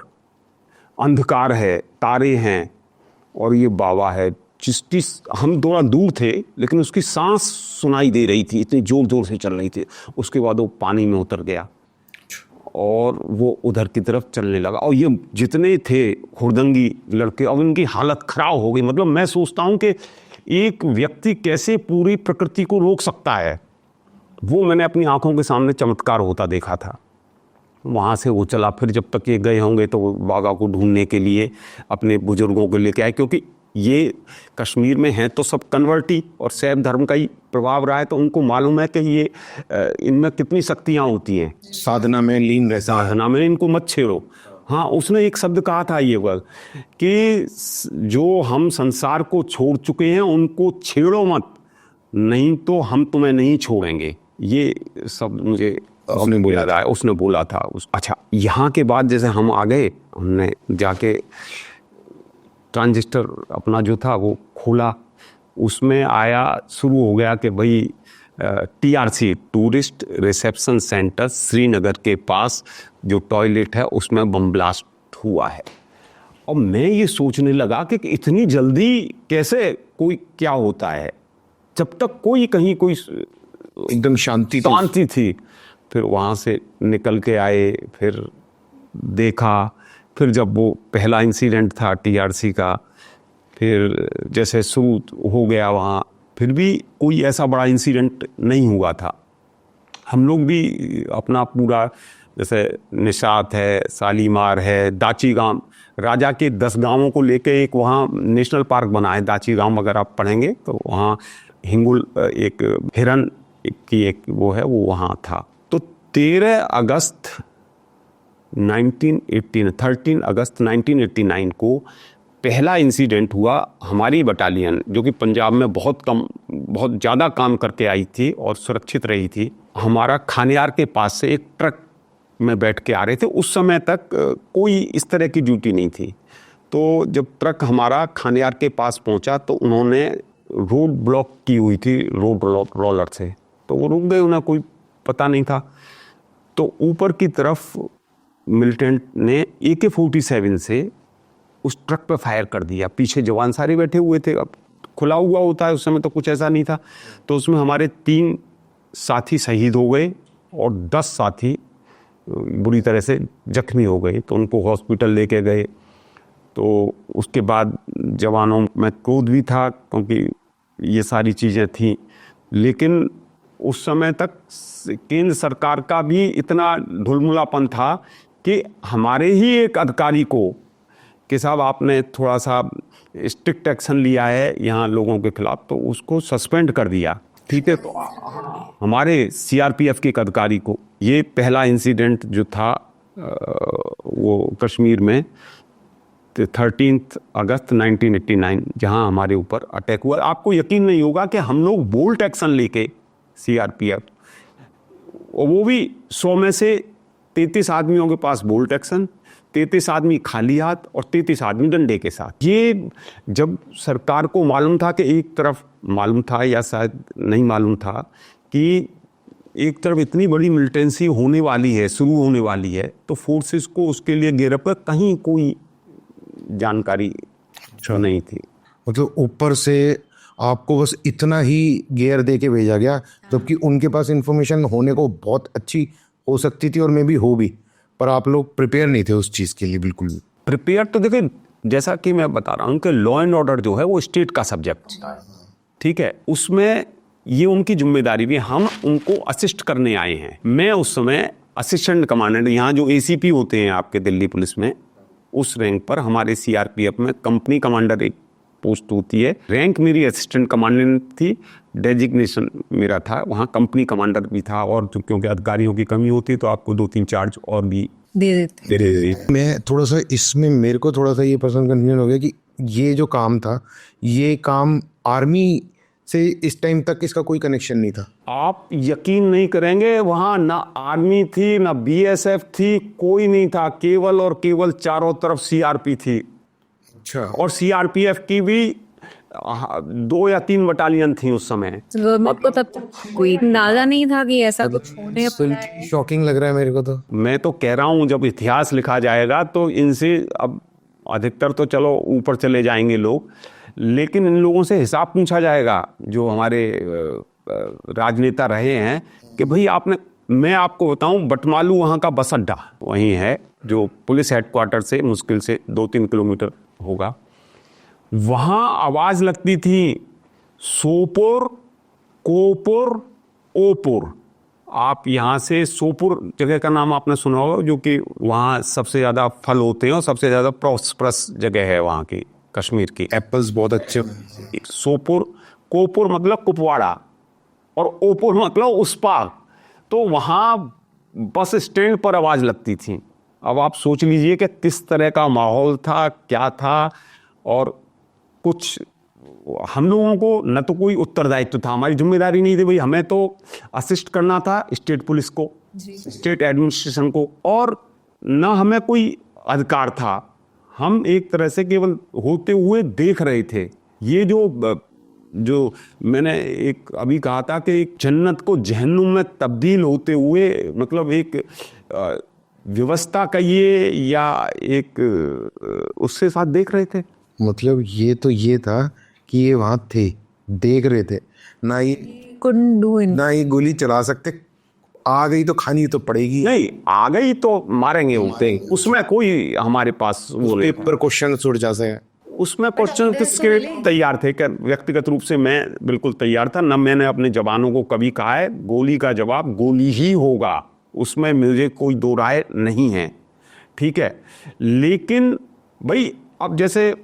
[SPEAKER 3] अंधकार है, तारे हैं, और ये बाबा है जिसकी हम थोड़ा दूर थे लेकिन उसकी सांस सुनाई दे रही थी, इतनी जोर जोर से चल रही थी। उसके बाद वो पानी में उतर गया और वो उधर की तरफ चलने लगा, और ये जितने थे हुड़दंगी लड़के, अब इनकी हालत खराब हो गई। मतलब मैं सोचता हूँ कि एक व्यक्ति कैसे पूरी प्रकृति को रोक सकता है, वो मैंने अपनी आंखों के सामने चमत्कार होता देखा था। वहाँ से वो चला, फिर जब तक ये गए होंगे तो बाबा को ढूंढने के लिए अपने बुजुर्गों को लेके आए, क्योंकि ये कश्मीर में हैं तो सब कन्वर्टी और शैव धर्म का ही प्रभाव रहा है, तो उनको मालूम है कि ये इनमें कितनी शक्तियाँ होती हैं,
[SPEAKER 2] साधना में लीन रहता है।
[SPEAKER 3] साधना में इनको मत छेड़ो। हाँ, उसने एक शब्द कहा था ये वर्ड कि जो हम संसार को छोड़ चुके हैं उनको छेड़ो मत, नहीं तो हम तुम्हें नहीं छोड़ेंगे। ये शब्द मुझे
[SPEAKER 2] उसने बोला
[SPEAKER 3] था, उसने बोला था। अच्छा, यहाँ के बाद जैसे हम आ गए, हमने जाके ट्रांजिस्टर अपना जो था वो खोला, उसमें आया शुरू हो गया कि भाई TRC tourist reception centre Srinagar के पास जो टॉयलेट है उसमें बम ब्लास्ट हुआ है। और मैं ये सोचने लगा कि इतनी जल्दी कैसे कोई क्या होता है, जब तक कोई कहीं कोई
[SPEAKER 2] एकदम शांति
[SPEAKER 3] थी। फिर वहाँ से निकल के आए, फिर देखा, फिर जब वो पहला इंसिडेंट था TRC का, फिर जैसे शुरू हो गया वहाँ, फिर भी कोई ऐसा बड़ा इंसिडेंट नहीं हुआ था। हम लोग भी अपना पूरा, जैसे निशात है, शालीमार है, दाची गांव, राजा के 10 गांवों को लेके एक वहाँ नेशनल पार्क बना है दाची गांव। अगर आप पढ़ेंगे तो वहाँ हिंगुल एक हिरन की एक वो है, वो वहाँ था। तो 13 अगस्त 1989 को पहला इंसिडेंट हुआ। हमारी बटालियन जो कि पंजाब में बहुत ज़्यादा काम करके आई थी और सुरक्षित रही थी, हमारा खानियार के पास से एक ट्रक में बैठ के आ रहे थे। उस समय तक कोई इस तरह की ड्यूटी नहीं थी। तो जब ट्रक हमारा खानियार के पास पहुंचा तो उन्होंने रोड ब्लॉक की हुई थी रोड रोलर से, तो वो रुक गए, उन्हें कोई पता नहीं था। तो ऊपर की तरफ मिलिटेंट ने AK-47 से उस ट्रक पे फायर कर दिया। पीछे जवान सारे बैठे हुए थे, अब खुला हुआ होता है, उस समय तो कुछ ऐसा नहीं था। तो उसमें हमारे 3 साथी शहीद हो गए और 10 साथी बुरी तरह से जख्मी हो गए। तो उनको हॉस्पिटल लेके गए। तो उसके बाद जवानों में क्रोध भी था क्योंकि ये सारी चीज़ें थीं, लेकिन उस समय तक केंद्र सरकार का भी इतना ढुलमुलापन था कि हमारे ही एक अधिकारी को कि साहब आपने थोड़ा सा स्ट्रिक्ट एक्शन लिया है यहाँ लोगों के खिलाफ, तो उसको सस्पेंड कर दिया। ठीक है, तो हमारे CRPF के एक अधिकारी को, ये पहला इंसिडेंट जो था वो कश्मीर में 13 अगस्त 1989 जहाँ हमारे ऊपर अटैक हुआ। आपको यकीन नहीं होगा कि हम लोग बोल्ट एक्शन लेके CRPF, और वो भी 100 में से 33 आदमियों के पास बोल्ट एक्शन, 33 आदमी खाली हाथ और 33 आदमी डंडे के साथ। ये जब सरकार को मालूम था कि एक तरफ मालूम था या शायद नहीं मालूम था कि एक तरफ इतनी बड़ी मिलिटेंसी होने वाली है, शुरू होने वाली है, तो फोर्सेस को उसके लिए गिरफ्त कर कहीं कोई जानकारी नहीं थी।
[SPEAKER 2] मतलब ऊपर से आपको बस इतना ही गियर दे के भेजा गया, जबकि उनके पास इंफॉर्मेशन होने को बहुत अच्छी हो सकती थी और मे भी हो भी, पर आप लोग प्रिपेयर नहीं थे उस चीज़ के लिए बिल्कुल भी।
[SPEAKER 3] प्रिपेयर तो देखिए, जैसा कि मैं बता रहा हूँ कि लॉ एंड ऑर्डर जो है वो स्टेट का सब्जेक्ट, ठीक है, उसमें ये उनकी जिम्मेदारी भी, हम उनको असिस्ट करने आए हैं। मैं उस समय असिस्टेंट कमांडेंट, यहाँ जो ACP होते हैं आपके दिल्ली पुलिस में, उस रैंक पर हमारे CRPF में कंपनी कमांडर एक पोस्ट होती है, रैंक मेरी असिस्टेंट कमांडेंट थी, डेजिग्नेशन मेरा था वहाँ कंपनी कमांडर भी था, और क्योंकि अधिकारियों की कमी होती है तो आपको 2-3 चार्ज और भी
[SPEAKER 1] दे देते।
[SPEAKER 2] मैं थोड़ा सा इसमें, मेरे को थोड़ा सा ये पर्सनल कंफ्यूजन हो गया कि ये जो काम था, ये काम आर्मी से इस टाइम तक इसका कोई कनेक्शन नहीं था।
[SPEAKER 3] आप यकीन नहीं करेंगे, वहाँ ना आर्मी थी ना BSF थी, कोई नहीं था, केवल और केवल चारों तरफ CRP थी।
[SPEAKER 2] अच्छा।
[SPEAKER 3] और CRPF की भी 2 या 3 बटालियन थी उस समय।
[SPEAKER 1] गवर्नमेंट को तब तक कोई अंदाजा नहीं था कि ऐसा कुछ होने वाला है।
[SPEAKER 2] शॉकिंग लग रहा है मेरे को तो।
[SPEAKER 3] मैं तो कह रहा हूँ जब इतिहास लिखा जाएगा तो इनसे, अब अधिकतर तो चलो ऊपर चले जाएंगे लोग, लेकिन इन लोगों से हिसाब पूछा जाएगा जो हमारे राजनेता रहे हैं कि भाई आपने, मैं आपको बताऊं, बटमालू वहाँ का बस अड्डा वहीं है, जो पुलिस हेडक्वार्टर से मुश्किल से 2-3 किलोमीटर होगा। वहाँ आवाज़ लगती थी सोपुर, कोपुर, ओपुर। आप यहाँ से सोपुर जगह का नाम आपने सुना होगा, जो कि वहाँ सबसे ज़्यादा फल होते हैं और सबसे ज़्यादा प्रॉस्परस जगह है वहाँ की, कश्मीर की।
[SPEAKER 2] एप्पल्स बहुत अच्छे।
[SPEAKER 3] सोपुर, कोपुर मतलब कुपवाड़ा, और ओपुर मतलब उस्पा। तो वहाँ बस स्टैंड पर आवाज़ लगती थी। अब आप सोच लीजिए कि किस तरह का माहौल था, क्या था। और कुछ हम लोगों को न तो कोई उत्तरदायित्व था, हमारी जिम्मेदारी नहीं थी भाई, हमें तो असिस्ट करना था स्टेट पुलिस को, स्टेट एडमिनिस्ट्रेशन को, और न हमें कोई अधिकार था। हम एक तरह से केवल होते हुए देख रहे थे। ये जो मैंने एक अभी कहा था कि एक जन्नत को जहन्नुम में तब्दील होते हुए, मतलब एक व्यवस्था का ये, या एक उससे साथ देख रहे थे।
[SPEAKER 2] मतलब ये तो ये था कि ये वहाँ थे, देख रहे थे, ना ये गोली चला सकते, आ गई तो खानी तो पड़ेगी।
[SPEAKER 3] नहीं, आ गई तो मारेंगे उठते, उसमें कोई हमारे पास वो
[SPEAKER 2] पेपर क्वेश्चन उड़ जाते हैं।
[SPEAKER 3] उसमें क्वेश्चन किसके तैयार थे? व्यक्तिगत रूप से मैं बिल्कुल तैयार था। न मैंने अपने जवानों को कभी कहा है गोली का जवाब गोली ही होगा, उसमें मुझे कोई दो राय नहीं है, ठीक है। लेकिन भाई अब जैसे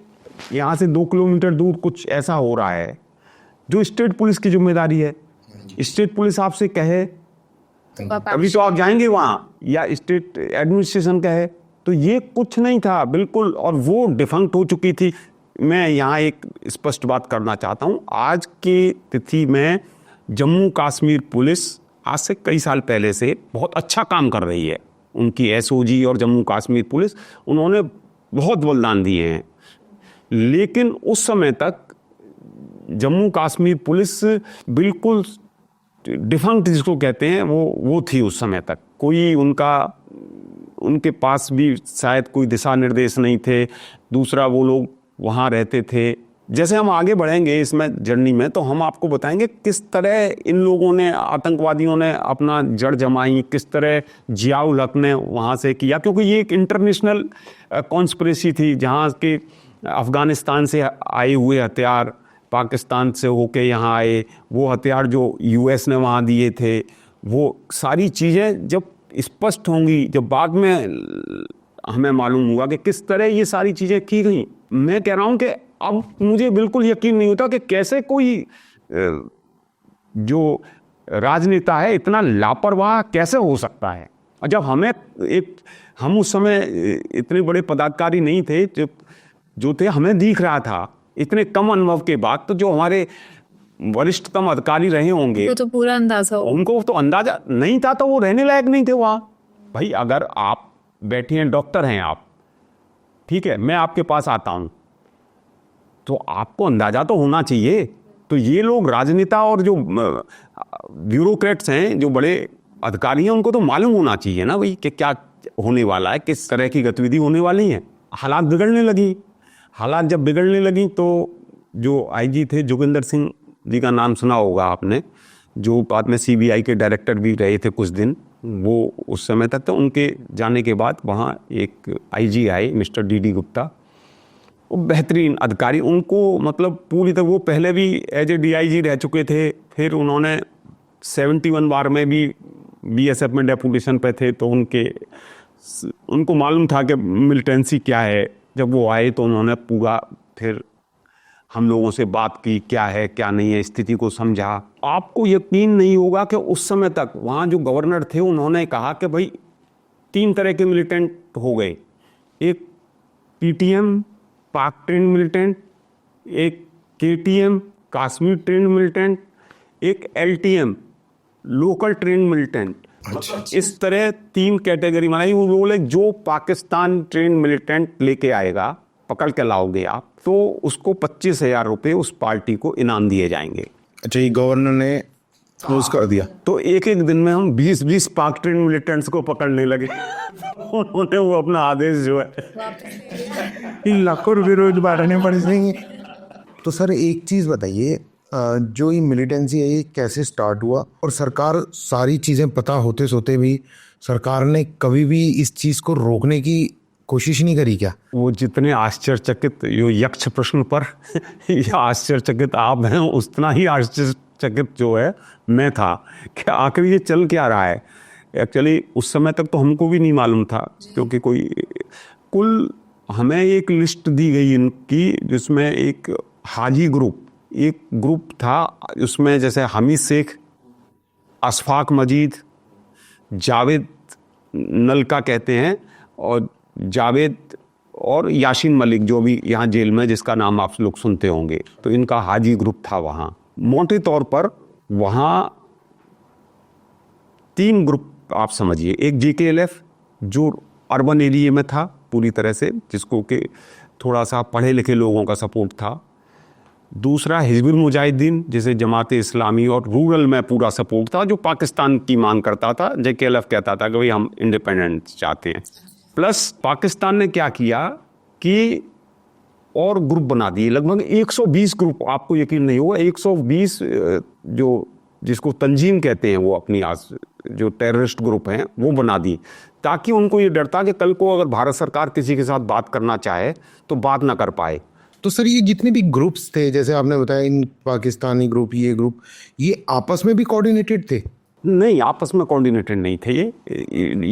[SPEAKER 3] यहाँ से 2 किलोमीटर दूर कुछ ऐसा हो रहा है जो स्टेट पुलिस की जिम्मेदारी है। स्टेट पुलिस आपसे कहे अभी तो आप जाएंगे वहाँ, या स्टेट एडमिनिस्ट्रेशन कहे, तो ये कुछ नहीं था बिल्कुल, और वो डिफंक्ट हो चुकी थी। मैं यहाँ एक स्पष्ट बात करना चाहता हूँ, आज की तिथि में जम्मू कश्मीर पुलिस आज से कई साल पहले से बहुत अच्छा काम कर रही है। उनकी SOG और जम्मू कश्मीर पुलिस, उन्होंने बहुत बलिदान दिए हैं। लेकिन उस समय तक जम्मू कश्मीर पुलिस बिल्कुल डिफंक्ट जिसको कहते हैं वो थी उस समय तक। कोई उनके पास भी शायद कोई दिशा निर्देश नहीं थे। दूसरा, वो लोग वहाँ रहते थे। जैसे हम आगे बढ़ेंगे इसमें जर्नी में, तो हम आपको बताएंगे किस तरह इन लोगों ने, आतंकवादियों ने अपना जड़ जमाई, किस तरह जियाउल हक ने वहाँ से किया, क्योंकि ये एक इंटरनेशनल कॉन्स्पिरेसी थी, जहाँ के अफ़गानिस्तान से आए हुए हथियार पाकिस्तान से होके यहाँ आए, वो हथियार जो US ने वहाँ दिए थे, वो सारी चीज़ें जब स्पष्ट होंगी, जब बाद में हमें मालूम हुआ कि किस तरह ये सारी चीज़ें की गई। मैं कह रहा हूँ कि अब मुझे बिल्कुल यकीन नहीं होता कि कैसे कोई जो राजनेता है इतना लापरवाह कैसे हो सकता है। और जब हम उस समय इतने बड़े पदाधिकारी नहीं थे, जो थे, हमें दिख रहा था इतने कम अनुभव के बाद, तो जो हमारे वरिष्ठतम अधिकारी रहे होंगे
[SPEAKER 1] तो पूरा अंदाजा हो,
[SPEAKER 3] उनको तो अंदाजा नहीं था, तो वो रहने लायक नहीं थे वहाँ। भाई अगर आप बैठे हैं, डॉक्टर हैं आप, ठीक है, मैं आपके पास आता हूँ, तो आपको अंदाजा तो होना चाहिए। तो ये लोग राजनेता और जो ब्यूरोक्रेट्स हैं, जो बड़े अधिकारी हैं, उनको तो मालूम होना चाहिए ना भाई कि क्या होने वाला है, किस तरह की गतिविधि होने वाली है। हालात बिगड़ने लगी। हालात जब बिगड़ने लगी तो जो आईजी थे, जोगिंदर सिंह जी का नाम सुना होगा आपने, जो बाद में सीबीआई के डायरेक्टर भी रहे थे कुछ दिन, वो उस समय तक, तो उनके जाने के बाद वहाँ एक आईजी आए, मिस्टर डीडी गुप्ता। वो बेहतरीन अधिकारी, उनको मतलब पूरी तरह, वो पहले भी एज ए डीआईजी रह चुके थे, फिर उन्होंने 71 बार में भी बीएसएफ में डेपुटेशन पे थे, तो उनको मालूम था कि मिलिटेंसी क्या है। जब वो आए तो उन्होंने पूरा फिर हम लोगों से बात की, क्या है क्या नहीं है, स्थिति को समझा। आपको यकीन नहीं होगा कि उस समय तक वहाँ जो गवर्नर थे, उन्होंने कहा कि भाई 3 तरह के मिलिटेंट हो गए, एक पीटीएम पाक ट्रेंड मिलिटेंट, एक केटीएम कश्मीर ट्रेंड मिलिटेंट, एक एलटीएम लोकल ट्रेंड मिलिटेंट। इस तरह 3 कैटेगरी बनाई। वो बोले जो पाकिस्तान ट्रेंड मिलिटेंट लेके आएगा, पकड़ के लाओगे आप, तो उसको 25,000 रुपये उस पार्टी को इनाम दिए जाएंगे।
[SPEAKER 2] अच्छा, ये गवर्नर ने क्लोज कर दिया।
[SPEAKER 3] तो एक एक दिन में हम 20-20 पाक ट्रेंड मिलिटेंट्स को पकड़ने लगे। उन्होंने वो अपना आदेश जो है
[SPEAKER 2] लाखों रुपये रोज बांटने पड़ जाएंगे। तो सर एक चीज़ बताइए, जो ये मिलिटेंसी है ये कैसे स्टार्ट हुआ, और सरकार सारी चीज़ें पता होते सोते भी सरकार ने कभी भी इस चीज़ को रोकने की कोशिश नहीं करी क्या?
[SPEAKER 3] वो जितने आश्चर्यचकित यो यक्ष प्रश्न पर या आश्चर्यचकित आप हैं, उतना ही आश्चर्यचकित जो है मैं था कि आखिर ये चल क्या रहा है। एक्चुअली उस समय तक तो हमको भी नहीं मालूम था, क्योंकि कुल हमें एक लिस्ट दी गई इनकी, जिसमें एक हाजी एक ग्रुप था, उसमें जैसे हमीद शेख, अशफाक मजीद, जावेद नलका कहते हैं, और जावेद और यासीन मलिक, जो भी यहाँ जेल में, जिसका नाम आप लोग सुनते होंगे। तो इनका हाजी ग्रुप था वहाँ। मोटे तौर पर वहाँ 3 ग्रुप आप समझिए। एक JKLF जो अर्बन एरिया में था पूरी तरह से, जिसको कि थोड़ा सा पढ़े लिखे लोगों का सपोर्ट था। दूसरा हिजबुल मुजाहिदीन, जिसे जमात इस्लामी, और रूरल में पूरा सपोर्ट था, जो पाकिस्तान की मांग करता था। JKLF कहता था कि भाई हम इंडिपेंडेंस चाहते हैं। प्लस पाकिस्तान ने क्या किया कि और ग्रुप बना दिए, लगभग 120 ग्रुप, आपको यकीन नहीं होगा, 120 जो जिसको तंजीम कहते हैं, वो अपनी जो टेररिस्ट ग्रुप हैं वो बना दी, ताकि उनको ये डर था कि कल को अगर भारत सरकार किसी के साथ बात करना चाहे तो बात ना कर पाए।
[SPEAKER 2] तो सर ये जितने भी ग्रुप्स थे, जैसे आपने बताया इन पाकिस्तानी ग्रुप, ये ग्रुप, ये आपस में भी कोऑर्डिनेटेड थे?
[SPEAKER 3] नहीं, आपस में कोऑर्डिनेटेड नहीं थे।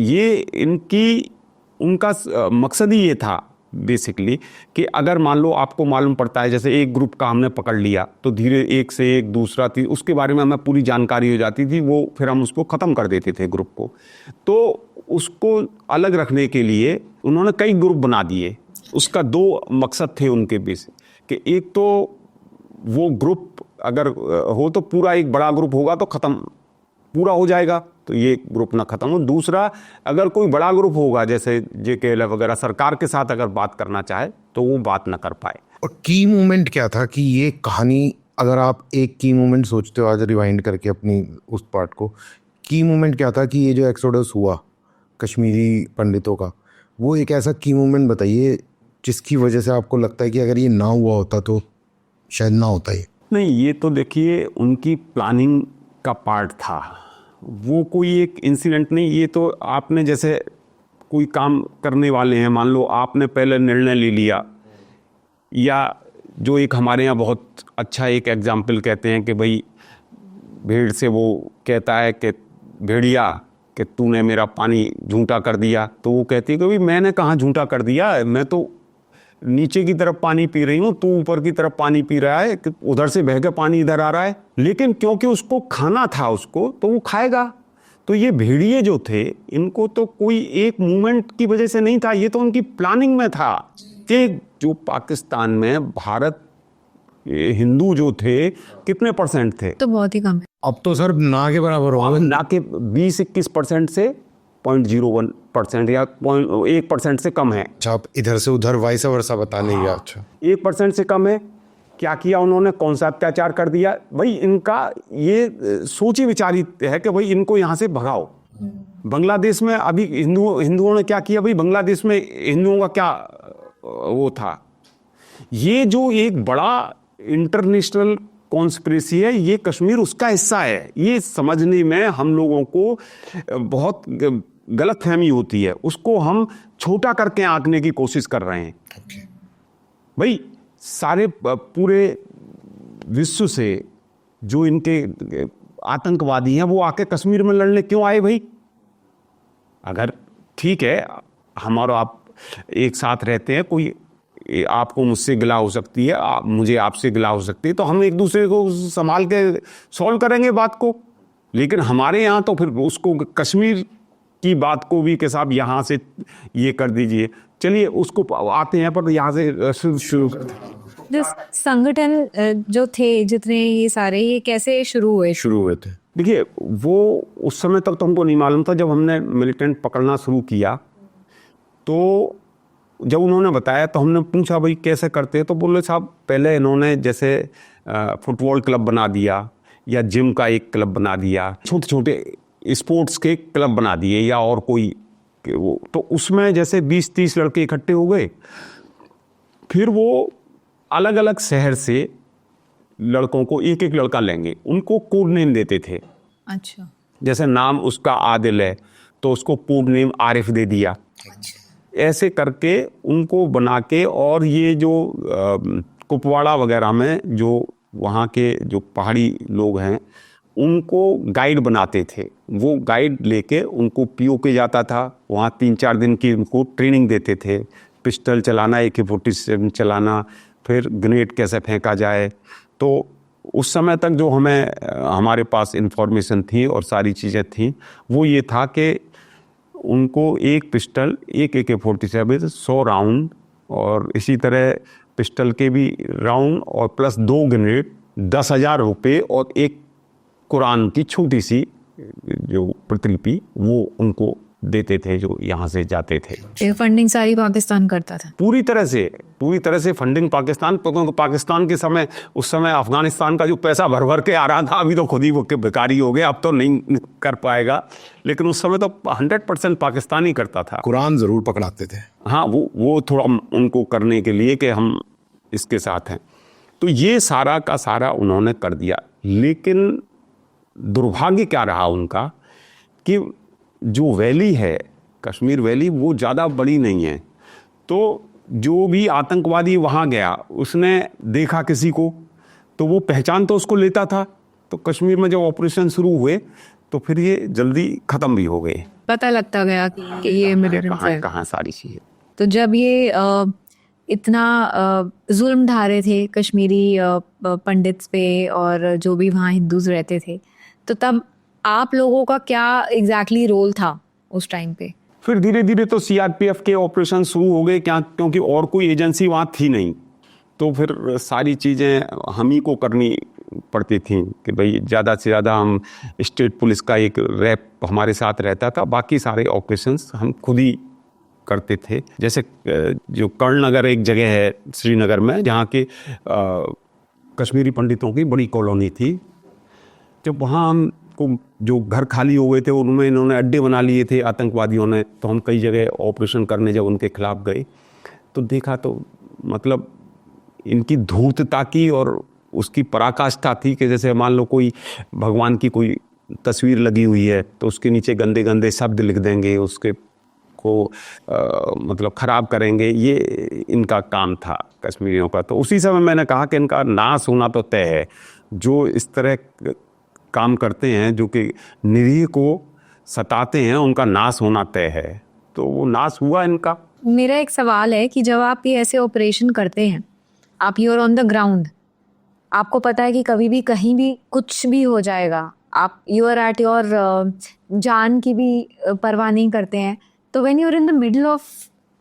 [SPEAKER 3] ये उनका मकसद ही ये था बेसिकली कि अगर मान लो आपको मालूम पड़ता है, जैसे एक ग्रुप का हमने पकड़ लिया, तो धीरे एक से एक दूसरा थी, उसके बारे में हमें पूरी जानकारी हो जाती थी, वो फिर हम उसको ख़त्म कर देते थे ग्रुप को। तो उसको अलग रखने के लिए उन्होंने कई ग्रुप बना दिए। उसका 2 मकसद थे उनके बीच, कि एक तो वो ग्रुप अगर हो तो पूरा एक बड़ा ग्रुप होगा तो ख़त्म पूरा हो जाएगा, तो ये ग्रुप ना ख़त्म हो। दूसरा, अगर कोई बड़ा ग्रुप होगा जैसे JKLF वगैरह, सरकार के साथ अगर बात करना चाहे तो वो बात ना कर पाए।
[SPEAKER 2] और की मूवमेंट क्या था कि ये कहानी, अगर आप एक की मूवमेंट सोचते हो आज रिवाइंड करके अपनी उस पार्ट को, की मूवमेंट क्या था कि ये जो एक्सोडस हुआ कश्मीरी पंडितों का, वो एक ऐसा की मूवमेंट बताइए जिसकी वजह से आपको लगता है कि अगर ये ना हुआ होता तो शायद ना होता ये?
[SPEAKER 3] नहीं, ये तो देखिए उनकी प्लानिंग का पार्ट था, वो कोई एक इंसिडेंट नहीं। ये तो आपने जैसे कोई काम करने वाले हैं, मान लो आपने पहले निर्णय ले लिया, या जो एक हमारे यहाँ बहुत अच्छा एक एग्जाम्पल कहते हैं कि भाई भेड़ से वो कहता है कि भेड़िया कि तूने मेरा पानी झूठा कर दिया, तो वो कहती है कि भाई मैंने कहाँ झूठा कर दिया, मैं तो नीचे की तरफ पानी पी रही हूँ, तू ऊपर की तरफ पानी पी रहा है, उधर से बह के पानी इधर आ रहा है। लेकिन क्योंकि उसको खाना था उसको, तो वो खाएगा। तो ये भेड़िए जो थे, इनको तो कोई एक मूवमेंट की वजह से नहीं था, ये तो उनकी प्लानिंग में था कि जो पाकिस्तान में भारत हिंदू जो थे कितने % थे?
[SPEAKER 1] तो बहुत ही कम है।
[SPEAKER 2] अब तो सर ना के बराबर हो,
[SPEAKER 3] ना के 20-21% से 0.01 1% या 1% से कम है।
[SPEAKER 2] अच्छा, आप इधर से उधर वाइस वर्सा बताने गया। अच्छा,
[SPEAKER 3] 1% से कम है। क्या किया उन्होंने, कौन सा अत्याचार कर दिया भाई। इनका ये सोची विचारी है कि भाई इनको यहाँ से भगाओ। बांग्लादेश में अभी हिंदुओं ने क्या किया भाई, बांग्लादेश में हिंदुओं का क्या वो था। ये जो एक बड़ा इंटरनेशनल कॉन्स्पिरेसी है, ये कश्मीर उसका हिस्सा है। ये समझने में हम लोगों को बहुत गलतफहमी होती है, उसको हम छोटा करके आंकने की कोशिश कर रहे हैं। भाई सारे पूरे विश्व से जो इनके आतंकवादी हैं वो आके कश्मीर में लड़ने क्यों आए भाई। अगर ठीक है हमारा आप एक साथ रहते हैं, कोई आपको मुझसे गिला हो सकती है, मुझे आपसे गिला हो सकती है, तो हम एक दूसरे को संभाल के सॉल्व करेंगे बात को। लेकिन हमारे यहाँ तो फिर उसको कश्मीर की बात को भी कि साहब यहाँ से ये कर दीजिए। चलिए उसको आते हैं, पर यहाँ से शुरू करते हैं।
[SPEAKER 1] जो संगठन जो थे जितने ये सारे, ये कैसे शुरू हुए
[SPEAKER 2] थे?
[SPEAKER 3] देखिए वो उस समय तक तो हमको नहीं मालूम था। जब हमने मिलिटेंट पकड़ना शुरू किया तो जब उन्होंने बताया तो हमने पूछा भाई कैसे करते हैं, तो बोले साहब पहले इन्होंने जैसे फुटबॉल क्लब बना दिया या जिम का एक क्लब बना दिया, छोटे छोटे स्पोर्ट्स के क्लब बना दिए या और कोई वो, तो उसमें जैसे 20-30 लड़के इकट्ठे हो गए। फिर वो अलग अलग शहर से लड़कों को एक एक लड़का लेंगे, उनको कोड नेम देते थे।
[SPEAKER 1] अच्छा,
[SPEAKER 3] जैसे नाम उसका आदिल है तो उसको कोड नेम आरिफ दे दिया। ऐसे करके उनको बना के, और ये जो कुपवाड़ा वगैरह में जो वहाँ के जो पहाड़ी लोग हैं उनको गाइड बनाते थे। वो गाइड लेके उनको पीओके जाता था, वहाँ 3-4 दिन की उनको ट्रेनिंग देते थे। पिस्टल चलाना, AK-47 चलाना, फिर ग्रेनेड कैसे फेंका जाए। तो उस समय तक जो हमारे पास इंफॉर्मेशन थी और सारी चीज़ें थी वो ये था कि उनको एक पिस्टल, एक AK-47, 100 राउंड, और इसी तरह पिस्टल के भी राउंड, और प्लस 2 ग्रेनेड, 10,000 रुपये और एक कुरान की छोटी सी जो प्रतिलिपि वो उनको देते थे जो यहाँ से जाते थे।
[SPEAKER 1] ये फंडिंग सारी पाकिस्तान करता था
[SPEAKER 3] पूरी तरह से फंडिंग पाकिस्तान। पाकिस्तान के समय, उस समय अफगानिस्तान का जो पैसा भर भर के आ रहा था, अभी तो खुद ही वो बेकारी हो गया, अब तो नहीं कर पाएगा, लेकिन उस समय तो 100% पाकिस्तान ही करता था।
[SPEAKER 2] कुरान जरूर पकड़ाते थे।
[SPEAKER 3] हाँ, वो थोड़ा उनको करने के लिए कि हम इसके साथ हैं। तो ये सारा का सारा उन्होंने कर दिया। लेकिन दुर्भाग्य क्या रहा उनका कि जो वैली है, कश्मीर वैली, वो ज़्यादा बड़ी नहीं है। तो जो भी आतंकवादी वहाँ गया, उसने देखा किसी को तो वो पहचान तो उसको लेता था। तो कश्मीर में जब ऑपरेशन शुरू हुए तो फिर ये जल्दी ख़त्म भी हो गए,
[SPEAKER 1] पता लगता गया कि ये मिलिटेंट्स है।
[SPEAKER 3] कहाँ सारी चीज़ें।
[SPEAKER 1] तो जब ये इतना जुल्म ढा रहे थे कश्मीरी पंडित्स पे और जो भी वहाँ हिंदूज रहते थे, तो तब आप लोगों का क्या एग्जैक्टली रोल था उस टाइम पे?
[SPEAKER 3] फिर धीरे धीरे तो CRPF के ऑपरेशन शुरू हो गए, क्योंकि और कोई एजेंसी वहाँ थी नहीं। तो फिर सारी चीज़ें हम ही को करनी पड़ती थी कि भाई ज़्यादा से ज़्यादा हम, स्टेट पुलिस का एक रैप हमारे साथ रहता था, बाकी सारे ऑपरेशंस हम खुद ही करते थे। जैसे जो कर्णनगर एक जगह है श्रीनगर में, जहाँ के कश्मीरी पंडितों की बड़ी कॉलोनी थी। जब वहाँ हमको जो घर खाली हो गए थे उनमें इन्होंने अड्डे बना लिए थे आतंकवादियों ने, तो हम कई जगह ऑपरेशन करने जब उनके खिलाफ गए तो देखा तो मतलब इनकी धूर्तता की और उसकी पराकाष्ठा थी कि जैसे मान लो कोई भगवान की कोई तस्वीर लगी हुई है तो उसके नीचे गंदे गंदे शब्द लिख देंगे, उसके को मतलब ख़राब करेंगे। ये इनका काम था कश्मीरियों का। तो उसी समय मैंने कहा कि इनका नाश होना तो तय है। जो इस तरह काम करते हैं, जो कि निरीह को सताते हैं, उनका नाश होना तय है। तो वो नाश हुआ इनका।
[SPEAKER 1] मेरा एक सवाल है कि जब आप ये ऐसे ऑपरेशन करते हैं, आप you are on the ground, आपको पता है कि कभी भी कहीं भी कुछ भी हो जाएगा, आप यू आर एट योर जान की भी परवाह नहीं करते हैं। तो when you are in the middle of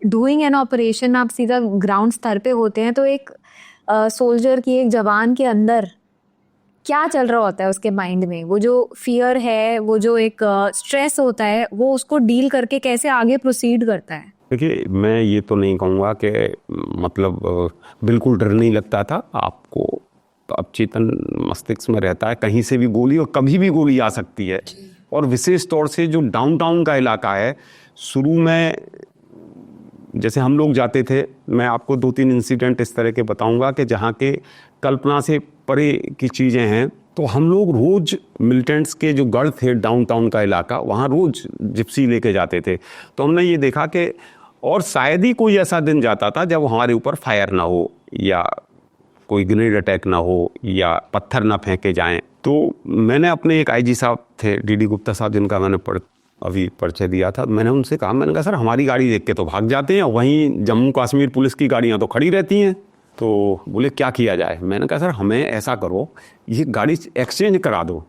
[SPEAKER 1] doing an operation, आप सीधा ग्राउंड स्तर पे होते हैं, तो एक सोल्जर की, एक जवान के अंदर क्या चल रहा होता है उसके माइंड में, वो जो फियर है, वो जो एक स्ट्रेस होता है, वो उसको डील करके कैसे आगे प्रोसीड करता है?
[SPEAKER 3] देखिए, मैं ये तो नहीं कहूँगा कि मतलब बिल्कुल डर नहीं लगता था आपको। अब चेतन मस्तिष्क में रहता है, कहीं से भी गोली और कभी भी गोली आ सकती है। और विशेष तौर से जो डाउनटाउन का इलाका है, शुरू में जैसे हम लोग जाते थे, मैं आपको 2-3 इंसिडेंट इस तरह के बताऊंगा कि जहाँ के कल्पना से परे की चीज़ें हैं। तो हम लोग रोज़ मिलिटेंट्स के जो गढ़ थे, डाउनटाउन का इलाका, वहाँ रोज़ जिप्सी लेके जाते थे। तो हमने ये देखा कि और शायद ही कोई ऐसा दिन जाता था जब हमारे ऊपर फायर ना हो, या कोई ग्रेनेड अटैक ना हो, या पत्थर ना फेंके जाएं। तो मैंने अपने एक आईजी साहब थे, डीडी गुप्ता साहब, जिनका मैंने अभी परिचय दिया था, मैंने उनसे कहा, मैंने कहा सर हमारी गाड़ी देख के तो भाग जाते हैं, वहीं जम्मू कश्मीर पुलिस की गाड़ियाँ तो खड़ी रहती हैं। तो बोले क्या किया जाए? मैंने कहा सर हमें ऐसा करो, ये गाड़ी एक्सचेंज करा दो।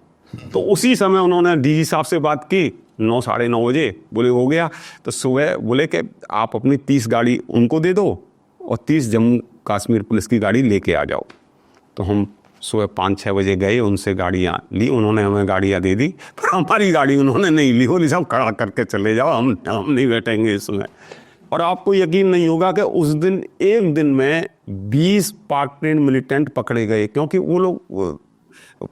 [SPEAKER 3] तो उसी समय उन्होंने डीजी साहब से बात की, 9 साढ़े 9 बजे, बोले हो गया। तो सुबह बोले कि आप अपनी 30 गाड़ी उनको दे दो और 30 जम्मू कश्मीर पुलिस की गाड़ी लेके आ जाओ। तो हम सुबह 5-6 बजे गए, उनसे गाड़ियाँ ली, उन्होंने हमें गाड़ियाँ दे दी, पर हमारी गाड़ी उन्होंने नहीं ली। बोली साहब खड़ा करके चले जाओ, हम नहीं बैठेंगे इसमें। और आपको यकीन नहीं होगा कि उस दिन एक दिन में 20 पाक ट्रेन मिलिटेंट पकड़े गए, क्योंकि वो लोग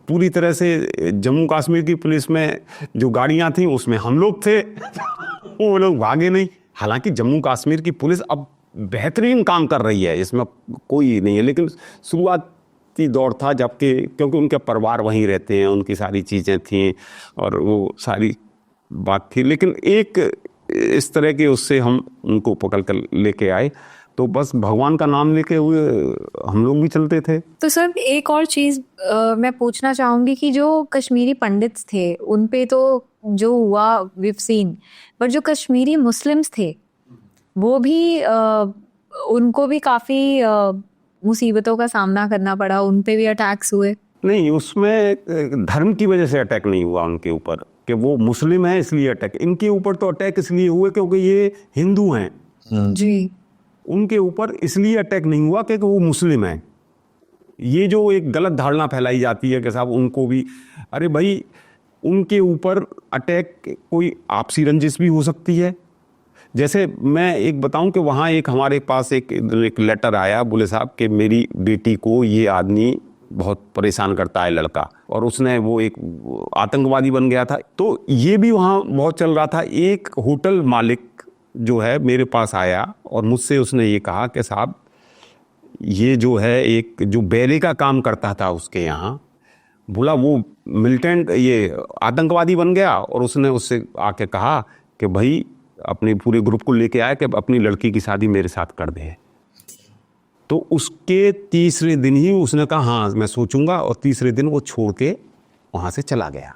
[SPEAKER 3] पूरी तरह से जम्मू कश्मीर की पुलिस में जो गाड़ियाँ थी उसमें हम लोग थे वो लोग भागे नहीं। हालांकि जम्मू कश्मीर की पुलिस अब बेहतरीन काम कर रही है, इसमें कोई नहीं है, लेकिन शुरुआती दौर था जबकि क्योंकि उनके परिवार वहीं रहते हैं, उनकी सारी चीज़ें थीं और वो सारी बात थी। लेकिन एक इस तरह के उससे हम उनको पकड़ कर लेके आए। तो बस भगवान का नाम लेके हुए हम लोग भी चलते थे।
[SPEAKER 1] तो सर एक और चीज़ मैं पूछना चाहूँगी कि जो कश्मीरी पंडित्स थे उन पे तो जो हुआ विव सीन, पर जो कश्मीरी मुस्लिम्स थे वो भी उनको भी काफ़ी मुसीबतों का सामना करना पड़ा, उन पे भी अटैक्स हुए।
[SPEAKER 3] नहीं, उसमें धर्म की वजह से अटैक नहीं हुआ उनके ऊपर कि वो मुस्लिम है इसलिए अटैक। इनके ऊपर तो अटैक इसलिए हुए क्योंकि ये हिंदू हैं
[SPEAKER 1] जी।
[SPEAKER 3] उनके ऊपर इसलिए अटैक नहीं हुआ क्योंकि वो मुस्लिम हैं। ये जो एक गलत धारणा फैलाई जाती है कि साहब उनको भी, अरे भाई उनके ऊपर अटैक कोई आपसी रंजिश भी हो सकती है। जैसे मैं एक बताऊं कि वहाँ एक हमारे पास एक लेटर आया, बोले साहब कि मेरी बेटी को ये आदमी बहुत परेशान करता है लड़का, और उसने वो एक आतंकवादी बन गया था। तो ये भी वहाँ बहुत चल रहा था। एक होटल मालिक जो है मेरे पास आया और मुझसे उसने ये कहा कि साहब ये जो है एक जो बैरे का काम करता था उसके यहाँ, बोला वो मिलिटेंट ये आतंकवादी बन गया, और उसने उससे आके कहा कि भाई अपने पूरे ग्रुप को लेके आया कि अपनी लड़की की शादी मेरे साथ कर दे। तो उसके तीसरे दिन ही उसने कहा हाँ मैं सोचूंगा, और तीसरे दिन वो छोड़ के वहाँ से चला गया।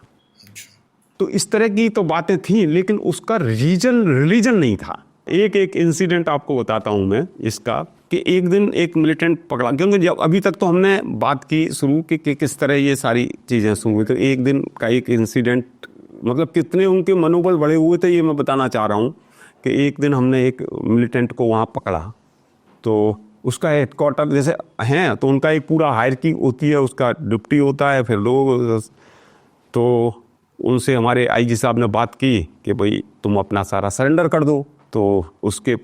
[SPEAKER 3] तो इस तरह की तो बातें थी, लेकिन उसका रिलीजन नहीं था। एक इंसिडेंट आपको बताता हूँ मैं इसका, कि एक दिन एक मिलिटेंट पकड़ा, क्योंकि जब अभी तक तो हमने बात की शुरू कि किस तरह ये सारी चीज़ें शुरू हुई। तो एक दिन का एक इंसिडेंट, मतलब कितने उनके मनोबल बढ़े हुए थे ये मैं बताना चाह रहा हूँ। कि एक दिन हमने एक मिलिटेंट को वहाँ पकड़ा, तो उसका हेडक्वार्टर जैसे हैं तो उनका एक पूरा हायरकी होती है, उसका डिप्टी होता है, फिर लोग। तो उनसे हमारे आईजी साहब ने बात की कि भाई तुम अपना सारा सरेंडर कर दो। तो उसके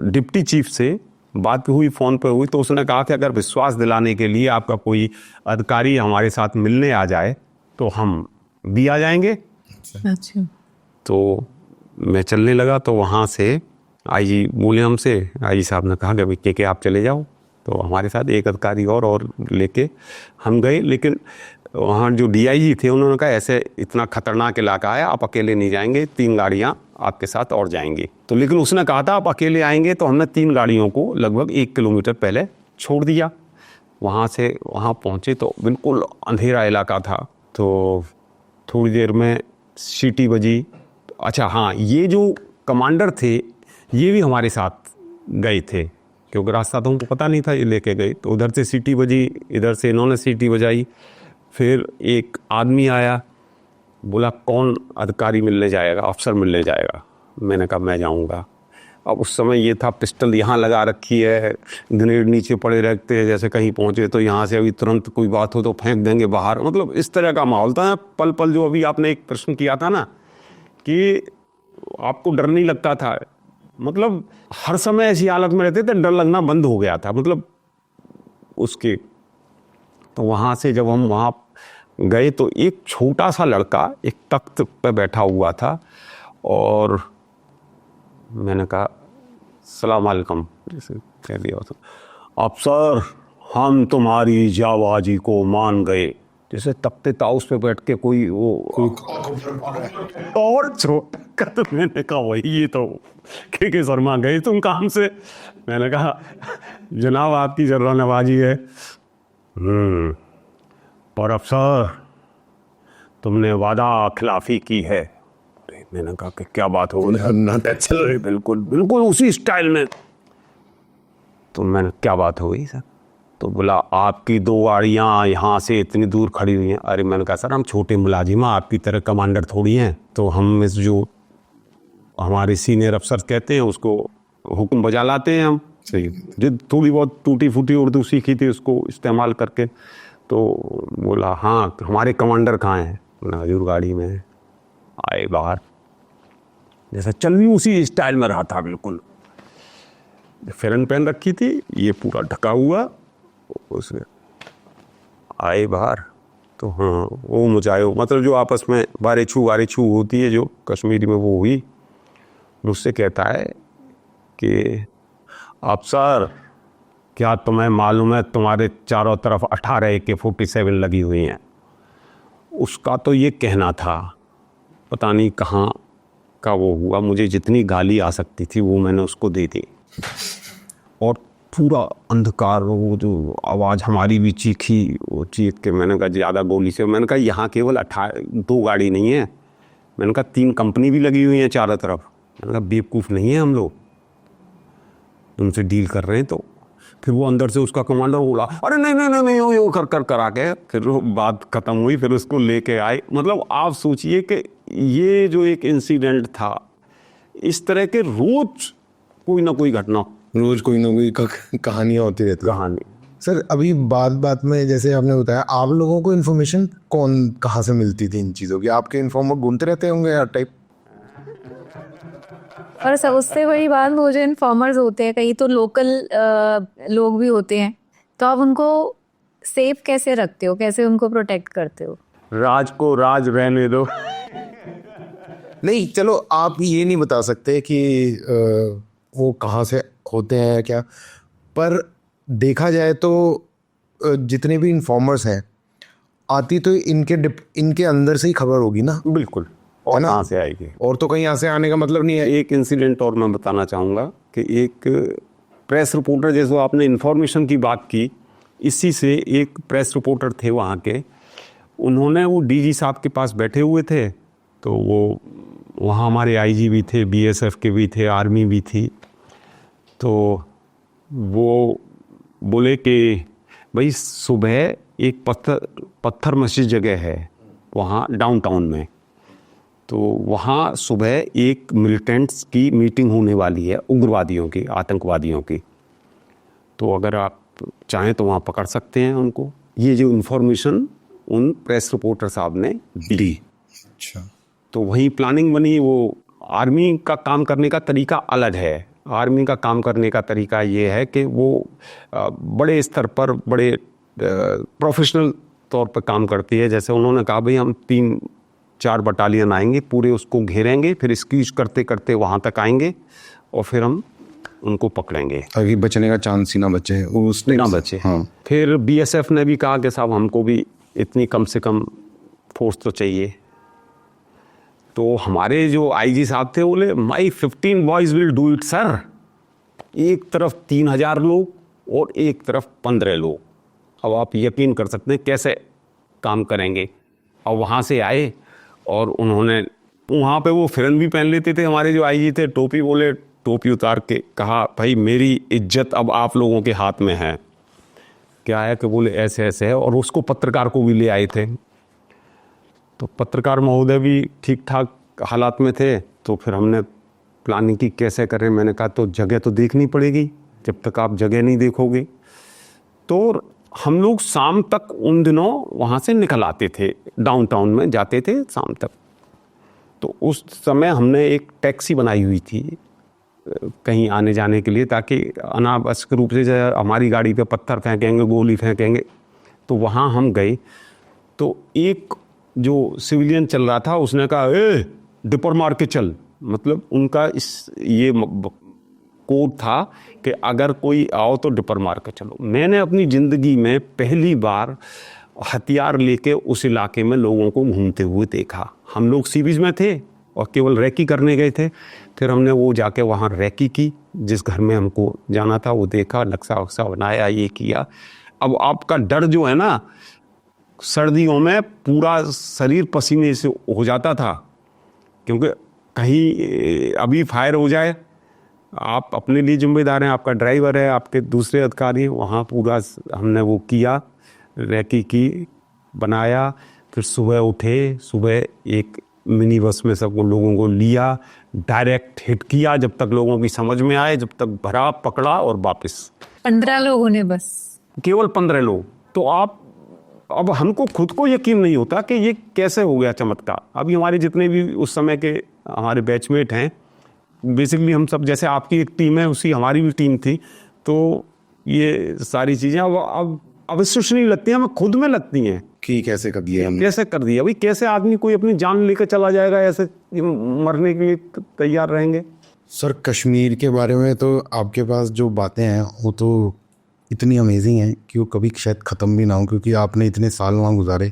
[SPEAKER 3] डिप्टी चीफ से बात हुई, फ़ोन पर हुई, तो उसने कहा कि अगर विश्वास दिलाने के लिए आपका कोई अधिकारी हमारे साथ मिलने आ जाए तो हम भी आ जाएंगे।
[SPEAKER 1] अच्छा।
[SPEAKER 3] तो मैं चलने लगा, तो वहाँ से आईजी बोले हमसे, आईजी साहब ने कहा कि भाई के आप चले जाओ। तो हमारे साथ एक अधिकारी और लेके हम गए। लेकिन वहाँ जो डीआईजी थे उन्होंने कहा ऐसे इतना खतरनाक इलाका है, आप अकेले नहीं जाएंगे, 3 गाड़ियाँ आपके साथ और जाएंगी। तो लेकिन उसने कहा था आप अकेले आएंगे, तो हमने 3 गाड़ियों को लगभग 1 किलोमीटर पहले छोड़ दिया। वहाँ से वहाँ पहुँचे तो बिल्कुल अंधेरा इलाका था। तो थोड़ी देर में सीटी बजी। अच्छा हाँ, ये जो कमांडर थे ये भी हमारे साथ गए थे, क्योंकि रास्ता तो उनको पता नहीं था, ये लेके गए। तो उधर से सीटी बजी, इधर से इन्होंने सीटी बजाई। फिर एक आदमी आया, बोला कौन अधिकारी मिलने जाएगा, अफसर मिलने जाएगा। मैंने कहा मैं जाऊंगा। अब उस समय ये था पिस्टल यहाँ लगा रखी है, ग्रेनेड नीचे पड़े रहते हैं, जैसे कहीं पहुँचे तो यहाँ से अभी तुरंत कोई बात हो तो फेंक देंगे बाहर, मतलब इस तरह का माहौल था। पल पल जो अभी आपने एक प्रश्न किया था ना कि आपको डर नहीं लगता था, मतलब हर समय ऐसी हालत में रहते थे, डर लगना बंद हो गया था मतलब उसके। तो वहाँ से जब हम वहाँ गए तो एक छोटा सा लड़का एक तख्त पे बैठा हुआ था और मैंने कहा सलाम अलैकुम, जैसे कह दिया था, अफसर हम तुम्हारी जाबाजी को मान गए, जैसे तख्ते ताउस पे बैठ के कोई वो और छोटा। तो मैंने कहा वही ये तो के शर्मा गए तुम काम से। मैंने कहा जनाब आपकी जर्रा नवाजी है। और अफसर तुमने वादा खिलाफी की है। मैंने कहा कि क्या बात हो रही? बिल्कुल बिल्कुल उसी स्टाइल में। तो मैंने क्या बात हो गई सर? तो बोला आपकी 2 गाड़ियाँ यहाँ से इतनी दूर खड़ी हुई हैं। अरे मैंने कहा सर हम छोटे मुलाजिम, आपकी तरह कमांडर थोड़ी हैं, तो हम इस जो हमारे सीनियर अफसर कहते हैं उसको हुक्म बजा लाते हैं हम। सही जो थोड़ी बहुत टूटी फूटी उर्दू सीखी थी उसको इस्तेमाल करके। तो बोला हाँ हमारे कमांडर कहाँ हैं? हजूर गाड़ी में आए बाहर, जैसा चल भी उसी स्टाइल में रहा था बिल्कुल। फेरन पहन रखी थी, ये पूरा ढका हुआ, उसमें आए बाहर। तो हाँ वो मुझायो मतलब जो आपस में वारे छू होती है जो कश्मीरी में, वो हुई। मुझसे कहता है कि अफसर क्या तुम्हें मालूम है तुम्हारे चारों तरफ 18 AK-47 लगी हुई हैं? उसका तो ये कहना था, पता नहीं कहाँ का वो हुआ, मुझे जितनी गाली आ सकती थी वो मैंने उसको दे दी। और पूरा अंधकार, वो जो आवाज़ हमारी भी चीखी, वो चीख के मैंने कहा ज़्यादा गोली से। मैंने कहा यहाँ केवल 2 गाड़ी नहीं है, मैंने कहा 3 कंपनी भी लगी हुई हैं चारों तरफ। मैंने कहा बेवकूफ़ नहीं है हम लोग, तुमसे डील कर रहे हैं। तो फिर वो अंदर से उसका कमांडर बोला अरे नहीं यूँ कर करा के फिर वो बात ख़त्म हुई। फिर उसको लेके आए। मतलब आप सोचिए कि ये जो एक इंसिडेंट था, इस तरह के रोज कोई ना कोई घटना,
[SPEAKER 2] रोज कोई ना कोई कहानियाँ होती रहती।
[SPEAKER 3] कहानी।
[SPEAKER 2] सर अभी बात में जैसे आपने बताया, आप लोगों को इन्फॉर्मेशन कहाँ से मिलती थी इन चीज़ों की? आपके इन्फॉर्मर घूमते रहते होंगे यार टाइप?
[SPEAKER 1] और सब उससे बड़ी बात, वो जो इन्फॉर्मर्स होते हैं कई तो लोकल लोग भी होते हैं, तो आप उनको सेफ कैसे रखते हो, कैसे उनको प्रोटेक्ट करते हो?
[SPEAKER 3] राज को राज रहने दो।
[SPEAKER 2] नहीं चलो आप ये नहीं बता सकते कि वो कहाँ से होते हैं क्या, पर देखा जाए तो जितने भी इन्फॉर्मर्स हैं आती तो इनके अंदर से ही खबर होगी ना।
[SPEAKER 3] बिल्कुल, और कहाँ से आएगी?
[SPEAKER 2] और तो कहीं यहाँ से आने का मतलब नहीं है।
[SPEAKER 3] एक इंसिडेंट और मैं बताना चाहूँगा कि एक प्रेस रिपोर्टर, जैसे आपने इन्फॉर्मेशन की बात की, इसी से एक प्रेस रिपोर्टर थे वहाँ के, उन्होंने वो डीजी साहब के पास बैठे हुए थे। तो वो वहाँ हमारे आईजी भी थे, बीएसएफ के भी थे, आर्मी भी थी। तो वो बोले कि भाई सुबह एक पत्थर मस्जिद जगह है वहाँ डाउनटाउन में, तो वहाँ सुबह एक मिलिटेंट्स की मीटिंग होने वाली है, उग्रवादियों की, आतंकवादियों की। तो अगर आप चाहें तो वहाँ पकड़ सकते हैं उनको। ये जो इन्फॉर्मेशन उन प्रेस रिपोर्टर साहब ने दी।
[SPEAKER 2] अच्छा।
[SPEAKER 3] तो वही प्लानिंग बनी। वो आर्मी का काम करने का तरीका अलग है। आर्मी का काम करने का तरीका ये है कि वो बड़े स्तर पर, बड़े प्रोफेशनल तौर पर काम करती है। जैसे उन्होंने कहा भाई हम 3-4 बटालियन आएंगे, पूरे उसको घेरेंगे, फिर स्क्वीज करते करते वहाँ तक आएंगे और फिर हम उनको पकड़ेंगे,
[SPEAKER 2] अभी बचने का चांस ही ना बचे, उसने
[SPEAKER 3] ना बचे।
[SPEAKER 2] हाँ।
[SPEAKER 3] फिर बीएसएफ ने भी कहा कि साहब हमको भी इतनी कम से कम फोर्स तो चाहिए। तो हमारे जो आईजी साहब थे बोले माई 15 boys will do it sir. एक तरफ 3000 लोग और एक तरफ 15 लोग। अब आप यकीन कर सकते हैं कैसे काम करेंगे। और वहाँ से आए और उन्होंने वहाँ पे वो फिरन भी पहन लेते थे हमारे जो आईजी थे, टोपी, बोले टोपी उतार के कहा भाई मेरी इज्जत अब आप लोगों के हाथ में है। क्या है कि बोले ऐसे ऐसे है। और उसको पत्रकार को भी ले आए थे। तो पत्रकार महोदय भी ठीक ठाक हालात में थे। तो फिर हमने प्लानिंग की कैसे करें। मैंने कहा तो जगह तो देखनी पड़ेगी, जब तक आप जगह नहीं देखोगे। तो हम लोग शाम तक उन दिनों वहाँ से निकल आते थे, डाउनटाउन में जाते थे शाम तक। तो उस समय हमने एक टैक्सी बनाई हुई थी कहीं आने जाने के लिए, ताकि अनावश्यक रूप से हमारी गाड़ी पे पत्थर फेंकेंगे, गोली फेंकेंगे। तो वहाँ हम गए तो एक जो सिविलियन चल रहा था उसने कहा, ए डिपर मार के चल। मतलब उनका ये कोड था कि अगर कोई आओ तो डिपर मार के चलो। मैंने अपनी ज़िंदगी में पहली बार हथियार लेके उस इलाके में लोगों को घूमते हुए देखा। हम लोग सी बीच में थे और केवल रैकी करने गए थे। फिर हमने वो जाके वहाँ रैकी की, जिस घर में हमको जाना था वो देखा, नक्शा वक्शा बनाया, ये किया। अब आपका डर जो है ना, सर्दियों में पूरा शरीर पसीने से हो जाता था, क्योंकि कहीं अभी फायर हो जाए। आप अपने लिए जिम्मेदार हैं, आपका ड्राइवर है, आपके दूसरे अधिकारी हैं। वहाँ पूरा हमने वो किया, रैकी की, बनाया। फिर सुबह उठे, सुबह एक मिनी बस में सब लोगों को लिया, डायरेक्ट हिट किया जब तक लोगों की समझ में आए, जब तक भरा, पकड़ा और वापस।
[SPEAKER 1] 15 लोगों ने बस,
[SPEAKER 3] केवल 15 लोग। तो आप, अब हमको खुद को यकीन नहीं होता कि ये कैसे हो गया चमत्कार। अभी हमारे जितने भी उस समय के हमारे बैचमेट हैं, बेसिकली हम सब, जैसे आपकी एक टीम है उसी हमारी भी टीम थी। तो ये सारी चीज़ें अब अविश्वसनीय नहीं लगती हैं, हमें खुद में लगती हैं
[SPEAKER 2] कि कैसे कर दिया हमने।
[SPEAKER 3] कैसे कर दिया भाई। कैसे आदमी कोई अपनी जान लेकर चला जाएगा, ऐसे मरने के लिए तैयार रहेंगे।
[SPEAKER 2] सर कश्मीर के बारे में तो आपके पास जो बातें हैं वो तो इतनी अमेजिंग हैं कि वो कभी शायद ख़त्म भी ना हो, क्योंकि आपने इतने साल वहाँ गुजारे।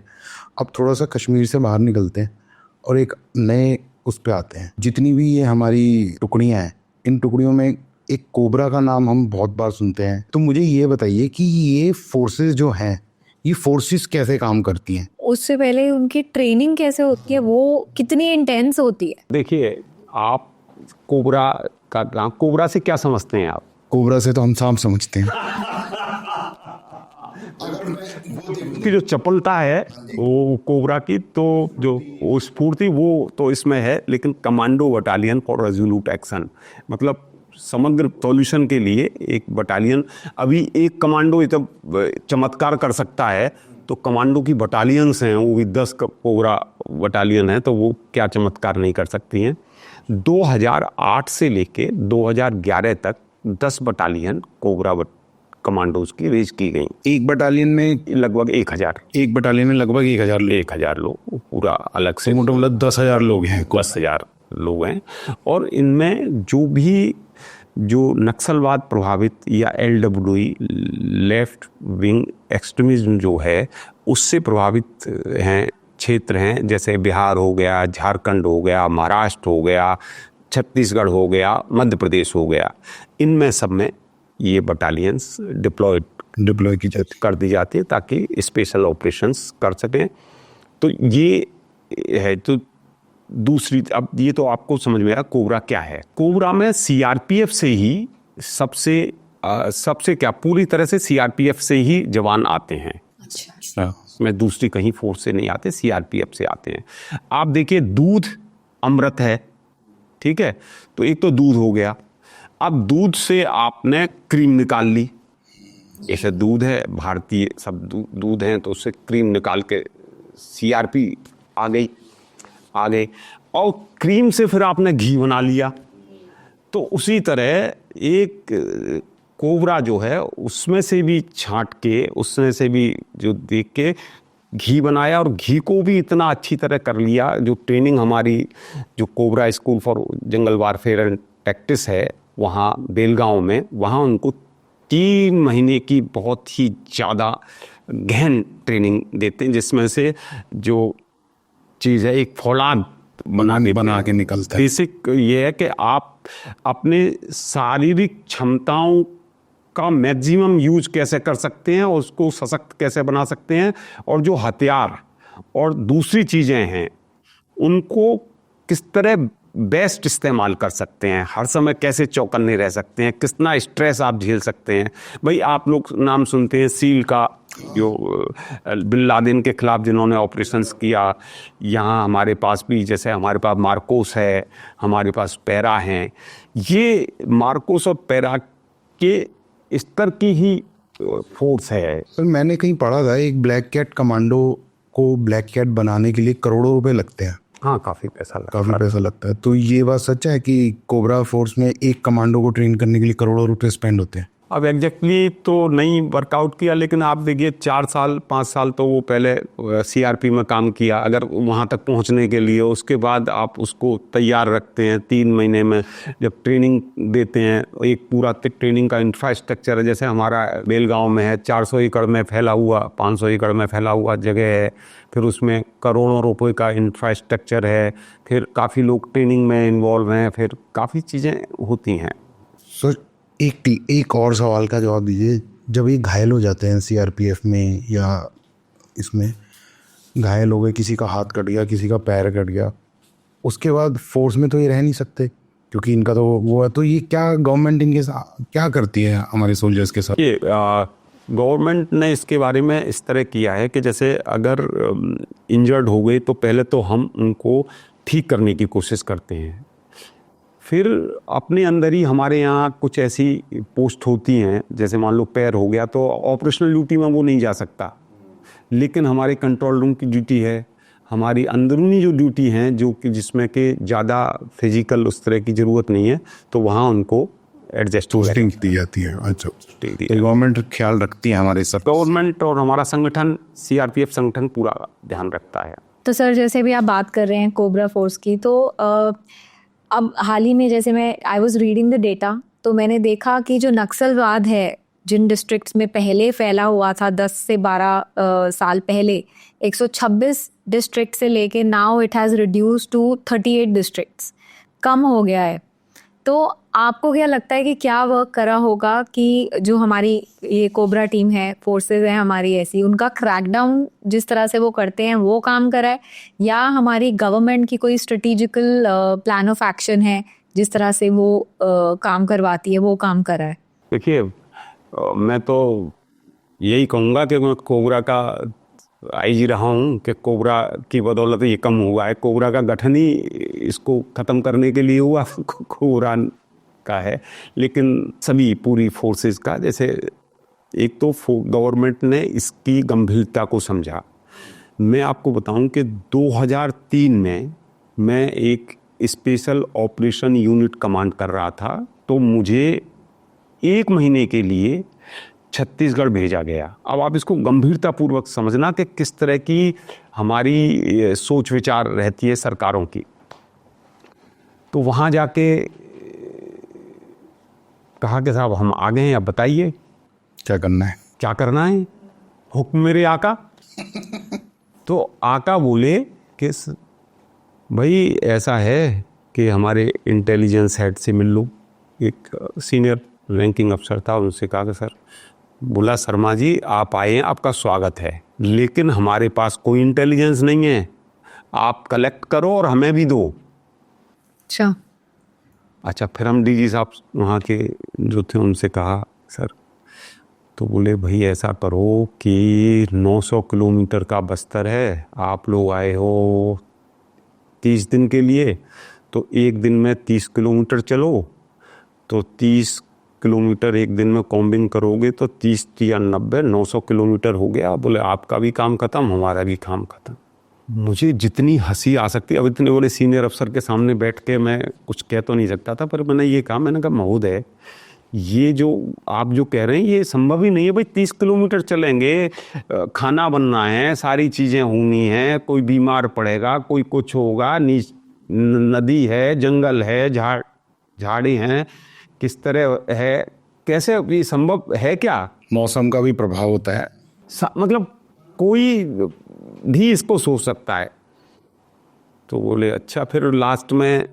[SPEAKER 2] अब थोड़ा सा कश्मीर से बाहर निकलते हैं और एक नए उस पर आते हैं। जितनी भी ये हमारी टुकड़ियाँ हैं, इन टुकड़ियों में एक कोबरा का नाम हम बहुत बार सुनते हैं। तो मुझे ये बताइए कि ये फोर्सेस जो हैं, ये फोर्सेस कैसे काम करती हैं?
[SPEAKER 1] उससे पहले उनकी ट्रेनिंग कैसे होती है, वो कितनी इंटेंस होती है?
[SPEAKER 3] देखिए, आप कोबरा का नाम, कोबरा से क्या समझते हैं आप?
[SPEAKER 2] कोबरा से तो हम सांप समझते हैं।
[SPEAKER 3] की जो चपलता है वो कोबरा की, तो जो वो स्फूर्ति वो तो इसमें है। लेकिन commando battalion for resolute action, मतलब समग्र सॉल्यूशन के लिए एक बटालियन। अभी एक कमांडो इतना चमत्कार कर सकता है, तो कमांडो की बटालियंस हैं, वो भी 10 कोबरा बटालियन है, तो वो क्या चमत्कार नहीं कर सकती हैं। 2008 से लेके 2011 तक 10 बटालियन कोबरा कमांडोज की रेज की गई।
[SPEAKER 2] एक बटालियन में
[SPEAKER 3] लगभग 1000,
[SPEAKER 2] एक बटालियन में लगभग 1000
[SPEAKER 3] लोग पूरा अलग से,
[SPEAKER 2] मतलब 10,000 लोग हैं।
[SPEAKER 3] 10,000 लोग हैं। और इनमें जो नक्सलवाद प्रभावित या LWE, लेफ्ट विंग एक्सट्रीमिज्म जो है, उससे प्रभावित हैं क्षेत्र हैं, जैसे बिहार हो गया, झारखंड हो गया, महाराष्ट्र हो गया, छत्तीसगढ़ हो गया, मध्य प्रदेश हो गया। इनमें सब में ये बटालियंस डिप्लॉय
[SPEAKER 2] की जाती
[SPEAKER 3] कर दी जाती है ताकि स्पेशल ऑपरेशंस कर सकें। तो ये है। तो दूसरी, अब ये तो आपको समझ में आया कोबरा क्या है। कोबरा में CRPF से ही सबसे क्या, पूरी तरह से CRPF से ही जवान आते हैं।
[SPEAKER 1] अच्छा।
[SPEAKER 3] में दूसरी कहीं फोर्स से नहीं आते, CRPF से आते हैं। आप देखिए, दूध अमृत है, ठीक है। तो एक तो दूध हो गया। अब दूध से आपने क्रीम निकाल ली, ऐसे दूध है, भारतीय सब दूध हैं, तो उससे क्रीम निकाल के CRP आ गई। और क्रीम से फिर आपने घी बना लिया। तो उसी तरह एक कोबरा जो है, उसमें से भी छांट के, उसमें से भी जो देख के घी बनाया, और घी को भी इतना अच्छी तरह कर लिया। जो ट्रेनिंग हमारी जो cobra school for jungle warfare and tactics है वहाँ बेलगांव में, वहाँ उनको 3 महीने की बहुत ही ज़्यादा गहन ट्रेनिंग देते हैं, जिसमें से जो चीज़ है एक फौलाद
[SPEAKER 2] बना के निकलता है।
[SPEAKER 3] बेसिक ये है कि आप अपने शारीरिक क्षमताओं का मैक्सिमम यूज कैसे कर सकते हैं और उसको सशक्त कैसे बना सकते हैं, और जो हथियार और दूसरी चीज़ें हैं उनको किस तरह बेस्ट इस्तेमाल कर सकते हैं, हर समय कैसे चौकन्ने रह सकते हैं, कितना स्ट्रेस आप झेल सकते हैं। भाई आप लोग नाम सुनते हैं सील का, जो बिन लादेन के खिलाफ जिन्होंने ऑपरेशंस किया, यहाँ हमारे पास भी, जैसे हमारे पास मार्कोस है, हमारे पास पैरा हैं, ये मार्कोस और पैरा के स्तर की ही फोर्स है।
[SPEAKER 2] सर मैंने कहीं पढ़ा था एक ब्लैक कैट कमांडो को ब्लैक कैट बनाने के लिए करोड़ों रुपए लगते हैं।
[SPEAKER 3] हाँ, काफ़ी पैसा
[SPEAKER 2] लगता है। तो ये बात सच है कि कोबरा फोर्स में एक कमांडो को ट्रेन करने के लिए करोड़ों रुपए स्पेंड होते हैं?
[SPEAKER 3] अब एग्जैक्टली तो नहीं वर्कआउट किया, लेकिन आप देखिए 4 साल 5 साल तो वो पहले सीआरपी में काम किया अगर वहाँ तक पहुँचने के लिए। उसके बाद आप उसको तैयार रखते हैं 3 महीने में, जब ट्रेनिंग देते हैं, एक पूरा ट्रेनिंग का इंफ्रास्ट्रक्चर है। जैसे हमारा बेलगांव में है, 400 एकड़ में फैला हुआ, 500 एकड़ में फैला हुआ जगह है, फिर उसमें करोड़ों रुपए का इंफ्रास्ट्रक्चर है, फिर काफ़ी लोग ट्रेनिंग में इन्वॉल्व हैं, फिर काफ़ी चीज़ें होती हैं।
[SPEAKER 2] सर एक और सवाल का जवाब दीजिए। जब ये घायल हो जाते हैं सीआरपीएफ में या इसमें घायल हो गए, किसी का हाथ कट गया, किसी का पैर कट गया, उसके बाद फोर्स में तो ये रह नहीं सकते क्योंकि इनका तो वो है। तो ये क्या गवर्नमेंट इनके साथ क्या करती है हमारे सोल्जर्स के साथ?
[SPEAKER 3] ये गवर्नमेंट ने इसके बारे में इस तरह किया है कि जैसे अगर इंजर्ड हो गए तो पहले तो हम उनको ठीक करने की कोशिश करते हैं। फिर अपने अंदर ही हमारे यहाँ कुछ ऐसी पोस्ट होती हैं, जैसे मान लो पैर हो गया तो ऑपरेशनल ड्यूटी में वो नहीं जा सकता, लेकिन हमारे कंट्रोल रूम की ड्यूटी है, हमारी अंदरूनी जो ड्यूटी हैं जो कि जिसमें कि ज़्यादा फिजिकल उस तरह की ज़रूरत नहीं है, तो वहाँ उनको एडजस्ट
[SPEAKER 2] दी जाती है। अच्छा, गवर्नमेंट ख्याल रखती है हमारे सब?
[SPEAKER 3] गवर्नमेंट और हमारा संगठन सीआरपीएफ संगठन पूरा ध्यान रखता है।
[SPEAKER 1] तो सर जैसे भी आप बात कर रहे हैं कोबरा फोर्स की, तो अब हाल ही में जैसे I was reading the data, तो मैंने देखा कि जो नक्सलवाद है जिन डिस्ट्रिक्ट्स में पहले फैला हुआ था 10 से 12 साल पहले, 126 डिस्ट्रिक्ट से लेके now it has reduce to 38 districts, कम हो गया है। तो आपको क्या लगता है कि क्या वर्क करा होगा कि जो हमारी ये कोबरा टीम है, फोर्सेस है हमारी ऐसी, उनका क्रैकडाउन जिस तरह से वो करते हैं वो काम करा है, या हमारी गवर्नमेंट की कोई स्ट्रेटेजिकल प्लान ऑफ एक्शन है जिस तरह से वो काम करवाती है, वो काम करा है?
[SPEAKER 3] देखिए, मैं तो यही कहूँगा कि मैं कोबरा का आईजी रहा हूँ कि कोबरा की बदौलत ये कम हुआ है। कोबरा का गठन ही इसको ख़त्म करने के लिए हुआ कोबरा का है, लेकिन सभी पूरी फोर्सेस का, जैसे एक तो गवर्नमेंट ने इसकी गंभीरता को समझा। मैं आपको बताऊं कि 2003 में मैं एक स्पेशल ऑपरेशन यूनिट कमांड कर रहा था, तो मुझे 1 महीने के लिए छत्तीसगढ़ भेजा गया। अब आप इसको गंभीरतापूर्वक समझना कि किस तरह की हमारी सोच विचार रहती है सरकारों की। तो वहाँ जाके कहा कि साहब हम आ गए हैं, अब बताइए
[SPEAKER 2] क्या करना है, हुक्म मेरे आका।
[SPEAKER 3] तो आका बोले कि भाई ऐसा है कि हमारे इंटेलिजेंस हेड से मिल लो। एक सीनियर रैंकिंग अफसर था, उनसे कहा कि सर, बोला शर्मा जी आप आए हैं, आपका स्वागत है, लेकिन हमारे पास कोई इंटेलिजेंस नहीं है, आप कलेक्ट करो और हमें भी दो। अच्छा, फिर हम डीजी साहब वहाँ के जो थे उनसे कहा सर, तो बोले भाई ऐसा करो कि 900 किलोमीटर का बस्तर है, आप लोग आए हो 30 दिन के लिए, तो 1 दिन में 30 किलोमीटर चलो, तो 30 किलोमीटर 1 दिन में कॉम्बिंग करोगे तो 30 या 90 900 किलोमीटर हो गया। बोले आपका भी काम खत्म, हमारा भी काम खत्म। मुझे जितनी हंसी आ सकती, अब इतने बड़े सीनियर अफसर के सामने बैठ के मैं कुछ कह तो नहीं सकता था, पर मैंने ये कहा, मैंने कहा महोदय, ये जो आप जो कह रहे हैं ये संभव ही नहीं है भाई। 30 किलोमीटर चलेंगे, खाना बनना है, सारी चीज़ें होनी हैं, कोई बीमार पड़ेगा, कोई कुछ होगा, नदी है, जंगल है, झाड़ी हैं, किस तरह है, कैसे ये संभव है? क्या
[SPEAKER 2] मौसम का भी प्रभाव होता है,
[SPEAKER 3] मतलब कोई भी इसको सोच सकता है। तो बोले अच्छा। फिर लास्ट में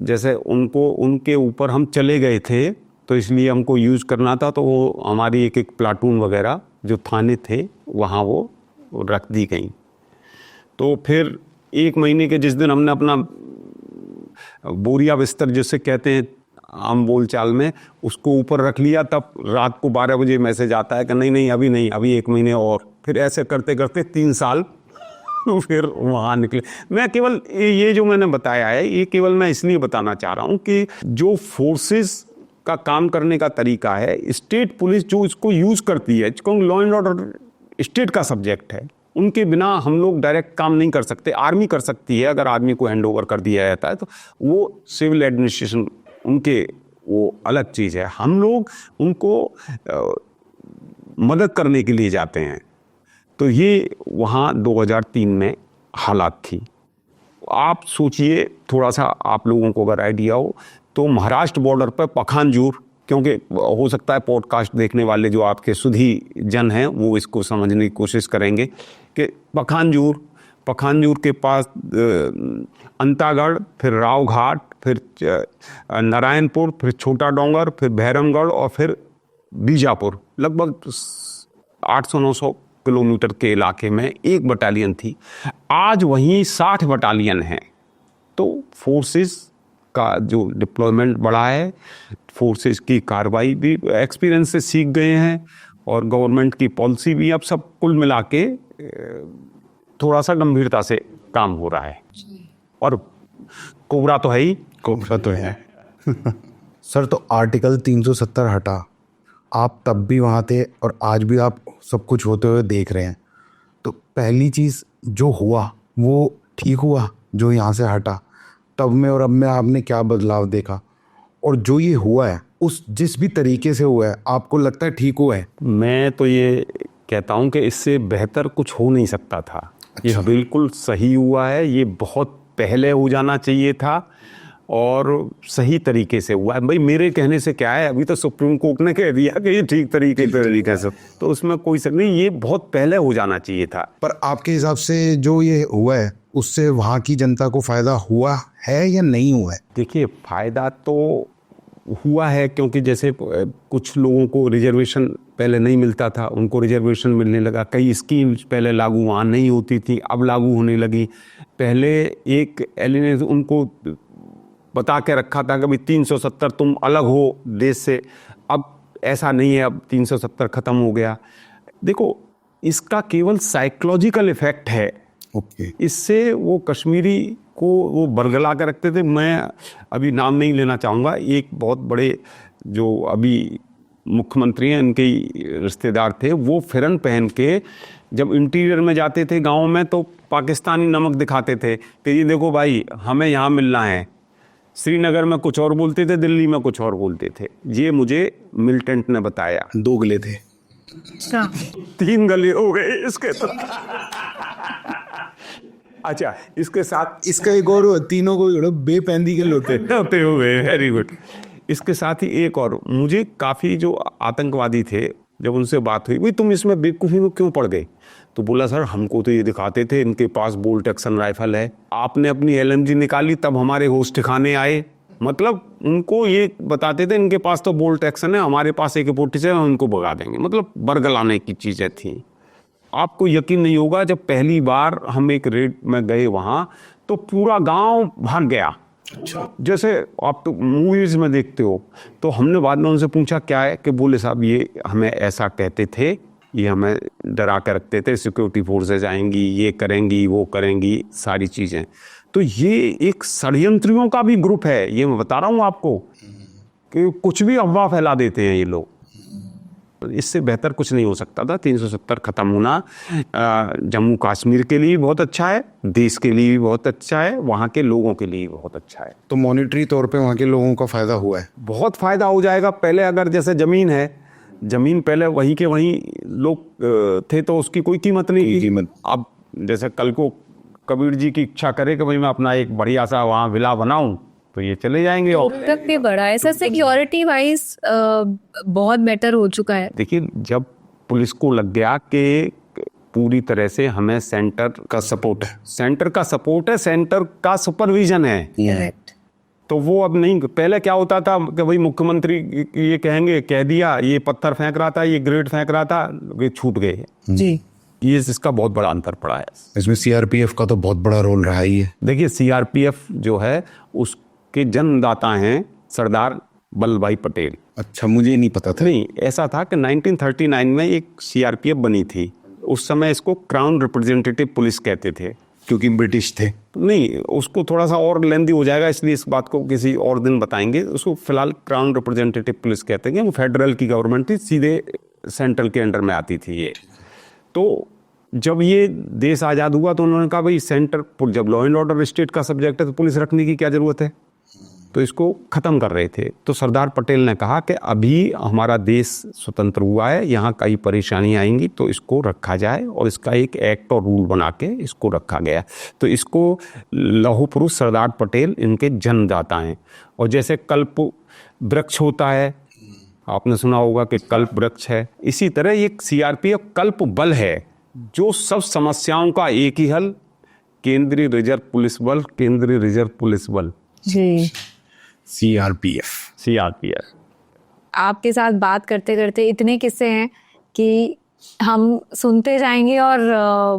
[SPEAKER 3] जैसे उनके ऊपर हम चले गए थे, तो इसलिए हमको यूज़ करना था, तो वो हमारी एक प्लाटून वगैरह जो थाने थे वहाँ वो रख दी गई। तो फिर 1 महीने के जिस दिन हमने अपना बोरिया बिस्तर जिसे कहते हैं आम बोलचाल में, उसको ऊपर रख लिया, तब रात को 12 बजे मैसेज आता है कि नहीं अभी 1 महीने और, फिर ऐसे करते करते 3 साल फिर वहाँ निकले। मैं केवल ये जो मैंने बताया है, ये केवल मैं इसलिए बताना चाह रहा हूँ कि जो फोर्सेस का काम करने का तरीका है, स्टेट पुलिस जो इसको यूज़ करती है, क्योंकि लॉ एंड ऑर्डर स्टेट का सब्जेक्ट है, उनके बिना हम लोग डायरेक्ट काम नहीं कर सकते। आर्मी कर सकती है, अगर आर्मी को हैंड ओवर कर दिया जाता है तो वो सिविल एडमिनिस्ट्रेशन उनके, वो अलग चीज़ है। हम लोग उनको मदद करने के लिए जाते हैं। तो ये वहाँ 2003 में हालात थी। आप सोचिए थोड़ा सा, आप लोगों को अगर आइडिया हो तो महाराष्ट्र बॉर्डर पर पखानजूर, क्योंकि हो सकता है पॉडकास्ट देखने वाले जो आपके सुधी जन हैं वो इसको समझने की कोशिश करेंगे कि पखानजूर के पास अंतागढ़, फिर रावघाट, फिर नारायणपुर, फिर छोटा डोंगर, फिर भैरमगढ़ और फिर बीजापुर, लगभग 800-900 किलोमीटर के इलाके में एक बटालियन थी। आज वहीं 60 बटालियन हैं। तो फोर्सेस का जो डिप्लॉयमेंट बढ़ा है, फोर्सेस की कार्रवाई भी एक्सपीरियंस से सीख गए हैं, और गवर्नमेंट की पॉलिसी भी अब सब कुल मिला के थोड़ा सा गंभीरता से काम हो रहा है। और कोबरा तो है ही,
[SPEAKER 2] कोबरा तो है। सर, तो आर्टिकल 370 हटा, आप तब भी वहाँ थे और आज भी आप सब कुछ होते हुए देख रहे हैं, तो पहली चीज़ जो हुआ वो ठीक हुआ जो यहाँ से हटा, तब में और अब में आपने क्या बदलाव देखा? और जो ये हुआ है उस जिस भी तरीके से हुआ है, आपको लगता है ठीक हुआ है?
[SPEAKER 3] मैं तो ये कहता हूँ कि इससे बेहतर कुछ हो नहीं सकता था। ये बिल्कुल सही हुआ है, ये बहुत पहले हो जाना चाहिए था और सही तरीके से हुआ है। भाई मेरे कहने से क्या है, अभी तो सुप्रीम कोर्ट ने कह दिया कि ये ठीक तरीके से, तो उसमें कोई शक नहीं, ये बहुत पहले हो जाना चाहिए था।
[SPEAKER 2] पर आपके हिसाब से जो ये हुआ है उससे वहाँ की जनता को फ़ायदा हुआ है या नहीं हुआ है?
[SPEAKER 3] देखिए, फ़ायदा तो हुआ है, क्योंकि जैसे कुछ लोगों को रिजर्वेशन पहले नहीं मिलता था, उनको रिजर्वेशन मिलने लगा। कई स्कीम्स पहले लागू वहाँ नहीं होती थी, अब लागू होने लगी। पहले एक एलिने उनको बता के रखा था कि भाई 370 तुम अलग हो देश से, अब ऐसा नहीं है, अब 370 ख़त्म हो गया। देखो, इसका केवल साइकोलॉजिकल इफेक्ट है।
[SPEAKER 2] ओके।
[SPEAKER 3] इससे वो कश्मीरी को वो बरगला के रखते थे। मैं अभी नाम नहीं लेना चाहूँगा, एक बहुत बड़े जो अभी मुख्यमंत्री हैं, इनके रिश्तेदार थे, वो फिरन पहन के जब इंटीरियर में जाते थे गाँव में, तो पाकिस्तानी नमक दिखाते थे कि ये देखो भाई हमें यहाँ मिलना है। श्रीनगर में कुछ और बोलते थे, दिल्ली में कुछ और बोलते थे। ये मुझे मिलिटेंट ने बताया।
[SPEAKER 2] 2 गले थे,
[SPEAKER 3] 3 गले हो गए इसके तो। अच्छा, इसके साथ
[SPEAKER 2] इसका एक और, तीनों को बेपैंदी के लोते
[SPEAKER 3] होते हुए, वेरी गुड। इसके साथ ही एक और, मुझे काफ़ी जो आतंकवादी थे, जब उनसे बात हुई, भाई तुम इसमें बेवकूफ़ी में क्यों पड़ गए, तो बोला सर हमको तो ये दिखाते थे इनके पास बोल्ट एक्शन राइफल है, आपने अपनी LMG निकाली तब हमारे होश ठिकाने आए। मतलब उनको ये बताते थे इनके पास तो बोल्ट एक्शन है, हमारे पास AK-47 है, उनको भगा देंगे। मतलब बरगलाने की चीज़ें थी। आपको यकीन नहीं होगा, जब पहली बार हम एक रेड में गए वहाँ, तो पूरा गांव भाग गया। अच्छा। जैसे आप तो मूवीज में देखते हो। तो हमने बाद में उनसे पूछा क्या है, कि बोले साहब ये हमें ऐसा कहते थे, ये हमें डरा कर रखते थे, सिक्योरिटी फोर्सेज आएंगी, ये करेंगी, वो करेंगी, सारी चीज़ें। तो ये एक षड्यंत्रियों का भी ग्रुप है, ये मैं बता रहा हूँ आपको, कि कुछ भी अफवाह फैला देते हैं ये लोग। इससे बेहतर कुछ नहीं हो सकता था। 370 ख़त्म होना जम्मू कश्मीर के लिए बहुत अच्छा है, देश के लिए भी बहुत अच्छा है, वहाँ के लोगों के लिए बहुत अच्छा है।
[SPEAKER 2] तो मॉनिटरी तौर पे वहाँ के लोगों का फ़ायदा हुआ है?
[SPEAKER 3] बहुत फ़ायदा हो जाएगा। पहले अगर जैसे ज़मीन है, ज़मीन पहले वहीं के वहीं लोग थे तो उसकी कोई कीमत नहीं थी।
[SPEAKER 2] कीमत
[SPEAKER 3] अब जैसे कल को कबीर जी की इच्छा करे कि भाई मैं अपना एक बढ़िया सा वहाँ विला बनाऊँ, तो ये चले जाएंगे। और
[SPEAKER 1] तक भी बढ़ा है सर, सिक्योरिटी वाइज बहुत बेटर हो चुका है।
[SPEAKER 3] देखिए, जब पुलिस को लग गया कि पूरी तरह से हमें सेंटर का सपोर्ट है, सेंटर का सुपरविजन है,
[SPEAKER 1] करेक्ट,
[SPEAKER 3] तो वो अब नहीं। पहले क्या होता था कि भाई मुख्यमंत्री ये कहेंगे, कह दिया, ये पत्थर फेंक रहा था, ये ग्रेड फेंक रहा था, ये छूट गए
[SPEAKER 1] जी।
[SPEAKER 3] ये इसका बहुत बड़ा अंतर पड़ा है।
[SPEAKER 2] इसमें CRPF का तो बहुत बड़ा रोल रहा ही है।
[SPEAKER 3] देखिए, CRPF जो है उसके जन्मदाता हैं सरदार वल्लभ भाई पटेल।
[SPEAKER 2] अच्छा, मुझे नहीं पता था।
[SPEAKER 3] नहीं, ऐसा था कि 1939 में एक सीआरपीएफ बनी थी। उस समय इसको क्राउन रिप्रेजेंटेटिव पुलिस कहते थे,
[SPEAKER 2] क्योंकि ब्रिटिश थे।
[SPEAKER 3] नहीं, उसको थोड़ा सा और लेंदी हो जाएगा, इसलिए इस बात को किसी और दिन बताएंगे। उसको फिलहाल क्राउन रिप्रेजेंटेटिव पुलिस कहते हैं। वो फेडरल की गवर्नमेंट थी, सीधे सेंट्रल के अंडर में आती थी ये। तो जब ये देश आज़ाद हुआ तो उन्होंने कहा भाई सेंटर, जब लॉ एंड ऑर्डर स्टेट का सब्जेक्ट है तो पुलिस रखने की क्या ज़रूरत है, तो इसको ख़त्म कर रहे थे। तो सरदार पटेल ने कहा कि अभी हमारा देश स्वतंत्र हुआ है, यहाँ कई परेशानियाँ आएंगी तो इसको रखा जाए, और इसका एक एक्ट और रूल बना के इसको रखा गया। तो इसको लौह पुरुष सरदार पटेल इनके जन्मदाता हैं। और जैसे कल्प वृक्ष होता है, आपने सुना होगा कि कल्प वृक्ष है, इसी तरह एक सीआरपीएफ कल्प बल है जो सब समस्याओं का एक ही हल, केंद्रीय रिजर्व पुलिस बल, केंद्रीय रिजर्व पुलिस बल
[SPEAKER 1] जी,
[SPEAKER 3] सीआरपीएफ।
[SPEAKER 1] आपके साथ बात करते करते इतने किस्से हैं कि हम सुनते जाएंगे और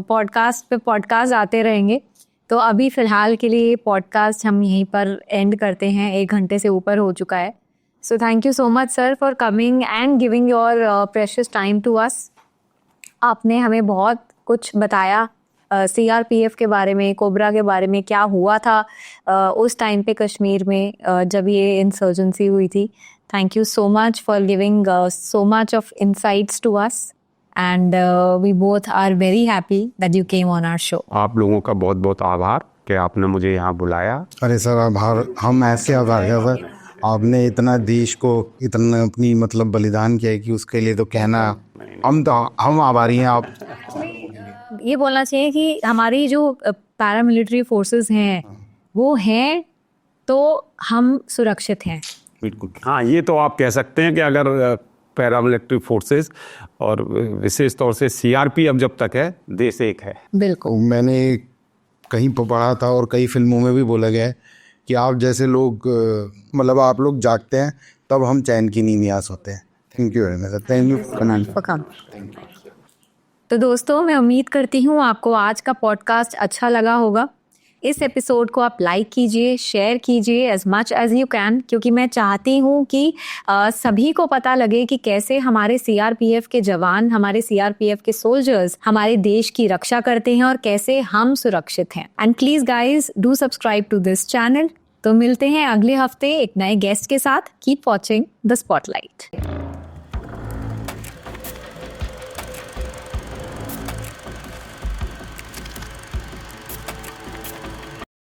[SPEAKER 1] पॉडकास्ट पे पॉडकास्ट आते रहेंगे। तो अभी फ़िलहाल के लिए पॉडकास्ट हम यहीं पर एंड करते हैं, 1 घंटे से ऊपर हो चुका है। So thank you so much sir for coming and giving your precious time to us. आपने हमें बहुत कुछ बताया सीआरपीएफ के बारे में, कोबरा के बारे में, क्या हुआ था उस टाइम पे कश्मीर में जब ये इंसर्जेंसी हुई थी। Thank you so much for giving so much of insights to us, and we both are very happy that you came on our show.
[SPEAKER 3] आप लोगों का बहुत बहुत आभार कि आपने मुझे यहाँ बुलाया।
[SPEAKER 2] अरे सर, आभार, हम ऐसे आभार है सर, आपने इतना देश को इतना अपनी मतलब बलिदान किया है कि उसके लिए तो कहना, हम आभारी हैं। आप
[SPEAKER 1] ये बोलना चाहिए कि हमारी जो पैरामिलिट्री फोर्सेस हैं वो हैं तो हम सुरक्षित हैं।
[SPEAKER 3] बिल्कुल, हाँ, ये तो आप कह सकते हैं कि अगर पैरामिलिट्री फोर्सेस और विशेष तौर से सीआरपीएफ जब तक है, देश एक है।
[SPEAKER 1] बिल्कुल,
[SPEAKER 2] मैंने कहीं पर पढ़ा था और कई फिल्मों में भी बोला गया है कि आप जैसे लोग, मतलब आप लोग जागते हैं तब हम चैन की नींद में सोते हैं। Thank you very much. Thank you.
[SPEAKER 1] तो दोस्तों, मैं उम्मीद करती हूँ आपको आज का पॉडकास्ट अच्छा लगा होगा। इस एपिसोड को आप लाइक कीजिए, शेयर कीजिए as much as you can, क्योंकि मैं चाहती हूँ कि सभी को पता लगे कि कैसे हमारे सीआरपीएफ के जवान, हमारे सीआरपीएफ के सोल्जर्स हमारे देश की रक्षा करते हैं और कैसे हम सुरक्षित हैं। And please guys do subscribe to this channel. तो मिलते हैं अगले हफ्ते एक नए गेस्ट के साथ। Keep watching the spotlight.